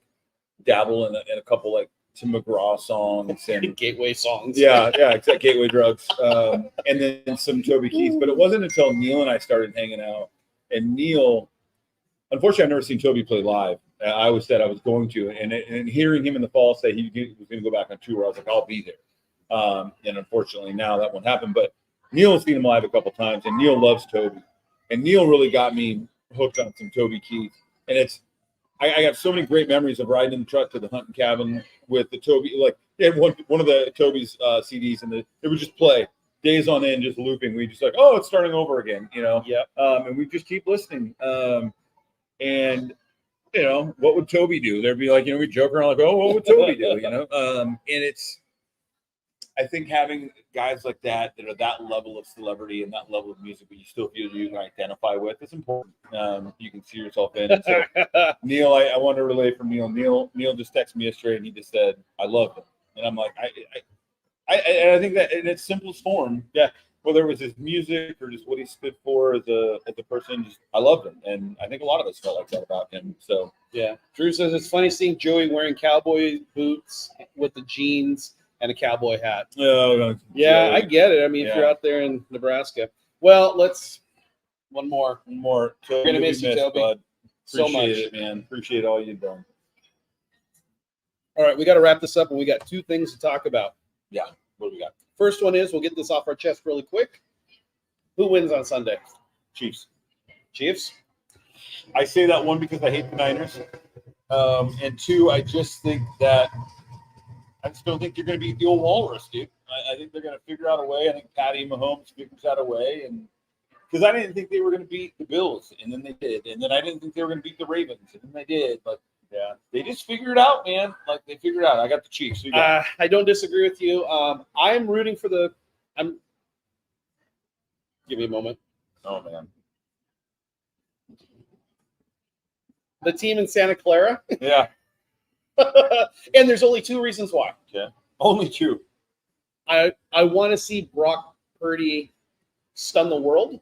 dabble in a couple Tim McGraw songs and gateway songs. Yeah, except gateway drugs. And then some Toby Keith. But it wasn't until Neil and I started hanging out. And Neil, unfortunately, I've never seen Toby play live. I always said I was going to. And hearing him in the fall say he was going to go back on tour, I was like, I'll be there. And unfortunately, now that won't happen. But Neil has seen him live a couple times, and Neil loves Toby. And Neil really got me hooked on some Toby Keith. And I have so many great memories of riding in the truck to the hunting cabin with the Toby. They had one of the Toby's CDs, and it would just play days on end, just looping. We just it's starting over again, Yep. And we just keep listening. And what would Toby do? There'd be we joke around what would Toby do? And I think having guys like that are that level of celebrity and that level of music, but you still feel you can identify with, is important. You can see yourself in. So, Neil, I want to relay from Neil. Neil just texted me yesterday, and he just said, "I love him," and I'm like, I think that in its simplest form, yeah. whether it was his music or just what he stood for as a person, I loved him, and I think a lot of us felt like that about him. So yeah, Drew says it's funny seeing Joey wearing cowboy boots with the jeans and a cowboy hat. Yeah, I get it. I mean, if you're out there in Nebraska, well, one more. We're gonna miss you, Toby, bud. so much, it, man. Appreciate all you've done. All right, we got to wrap this up, and we got 2 things to talk about. Yeah, what do we got? First one is, we'll get this off our chest really quick. Who wins on Sunday? Chiefs. Chiefs? I say that, 1, because I hate the Niners. And 2, I just don't think you're going to beat the old Walrus, dude. I think they're going to figure out a way. I think Patty Mahomes figures out a way. And because I didn't think they were going to beat the Bills, and then they did. And then I didn't think they were going to beat the Ravens, and then they did. But yeah, they just figured it out, man. Like, they figured it out. I got the Chiefs. I don't disagree with you. I'm rooting for the. Give me a moment. Oh man, the team in Santa Clara. Yeah. And there's only 2 reasons why. Yeah, only 2. I want to see Brock Purdy stun the world,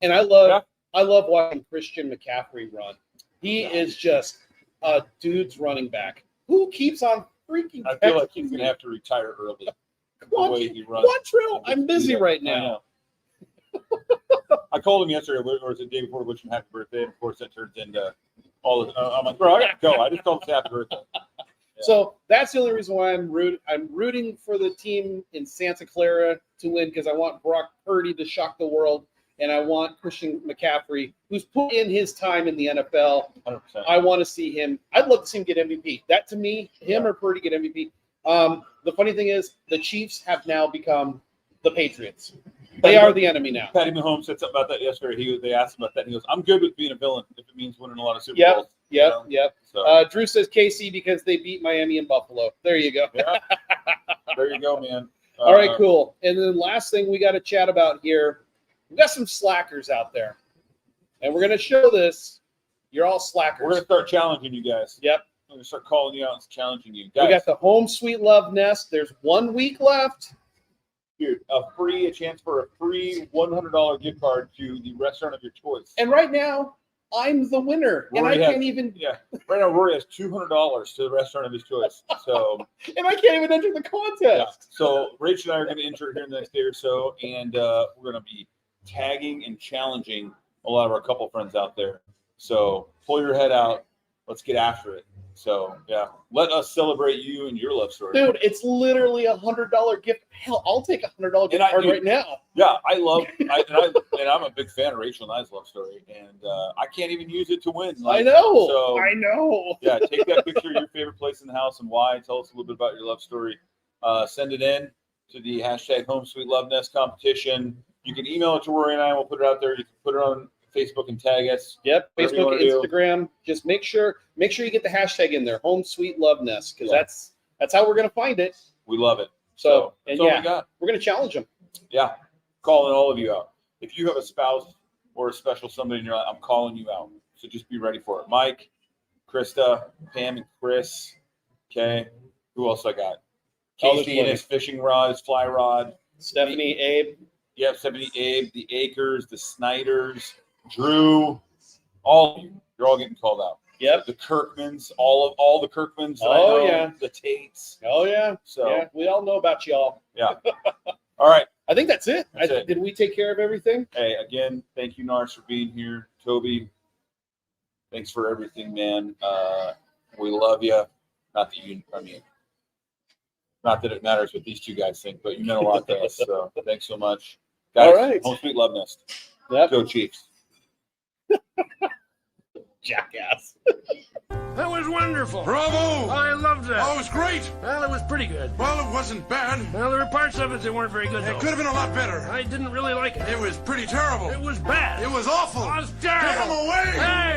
and I love watching Christian McCaffrey run. He is just a dude's running back who keeps on freaking. I feel like he's going to have to retire early. Quantrill, I'm busy right now. I called him yesterday, or was it the day before, wish him happy birthday, and of course that turns into all the. I'm like, bro, I got to go. I just told him happy birthday. Yeah. So that's the only reason why I'm rooting for the team in Santa Clara to win, because I want Brock Purdy to shock the world, and I want Christian McCaffrey, who's put in his time in the NFL. 100%. I want to see him. I'd love to see him get MVP. That, to me, him or Purdy get MVP. The funny thing is, the Chiefs have now become the Patriots. They are the enemy now. Patty Mahomes said something about that yesterday. They asked him about that, and he goes, "I'm good with being a villain if it means winning a lot of Super Bowls." Yep. So. Drew says KC because they beat Miami and Buffalo. There you go. Yeah. There you go, man. All right, cool. And then last thing we got to chat about here, we got some slackers out there, and we're going to show this. You're all slackers. We're going to start challenging you guys. Yep. We're going to start calling you out and challenging you guys. We got the Home Sweet Love Nest. There's 1 week left. Dude, a chance for a free $100 gift card to the restaurant of your choice. And right now, I'm the winner, Rory and I can't even. Yeah, right now Rory has $200 to the restaurant of his choice. So, and I can't even enter the contest. Yeah. So Rachel and I are going to enter here in the next day or so, and we're going to be tagging and challenging a lot of our couple friends out there. So pull your head out. Let's get after it. So yeah, let us celebrate you and your love story, dude. It's literally $100 gift. Hell, I'll take $100 gift card right now. Yeah, I'm a big fan of Rachel and I's love story, and I can't even use it to win. I know. Yeah, take that picture of your favorite place in the house and why. Tell us a little bit about your love story. Send it in to the hashtag Home Sweet Love Nest competition. You can email it to Rory and I, and we'll put it out there. You can put it on Facebook and tag us. Yep, Facebook, Instagram. Just make sure you get the hashtag in there, Home Sweet Love Nest, because that's how we're gonna find it. We love it. So that's all we got. We're gonna challenge them. Yeah, calling all of you out. If you have a spouse or a special somebody in your life, I'm calling you out. So just be ready for it. Mike, Krista, Pam, and Chris. Okay, who else I got? Casey and his fishing rod, his fly rod. Stephanie, Abe. Yep, Stephanie, Abe, the Akers, the Snyders, Drew, all of you. You're all getting called out. Yep. The Kirkmans, all the Kirkmans. Yeah. The Tates. Oh yeah. So yeah, we all know about y'all. Yeah. All right. I think that's it. That's it. Did we take care of everything? Hey, again, thank you, NARS, for being here. Toby, thanks for everything, man. We love you. Not that it matters what these 2 guys think, but you meant a lot to us. So thanks so much. Guys, all right. Home Sweet Love Nest. Yep. Go Chiefs. Jackass. That was wonderful. Bravo! I loved that. Oh, it was great. Well, it was pretty good. Well, it wasn't bad. Well, there were parts of it that weren't very good, It though. could have been a lot better. I didn't really like it. It was pretty terrible. It was bad. It was awful. It was terrible. Get him away! Hey!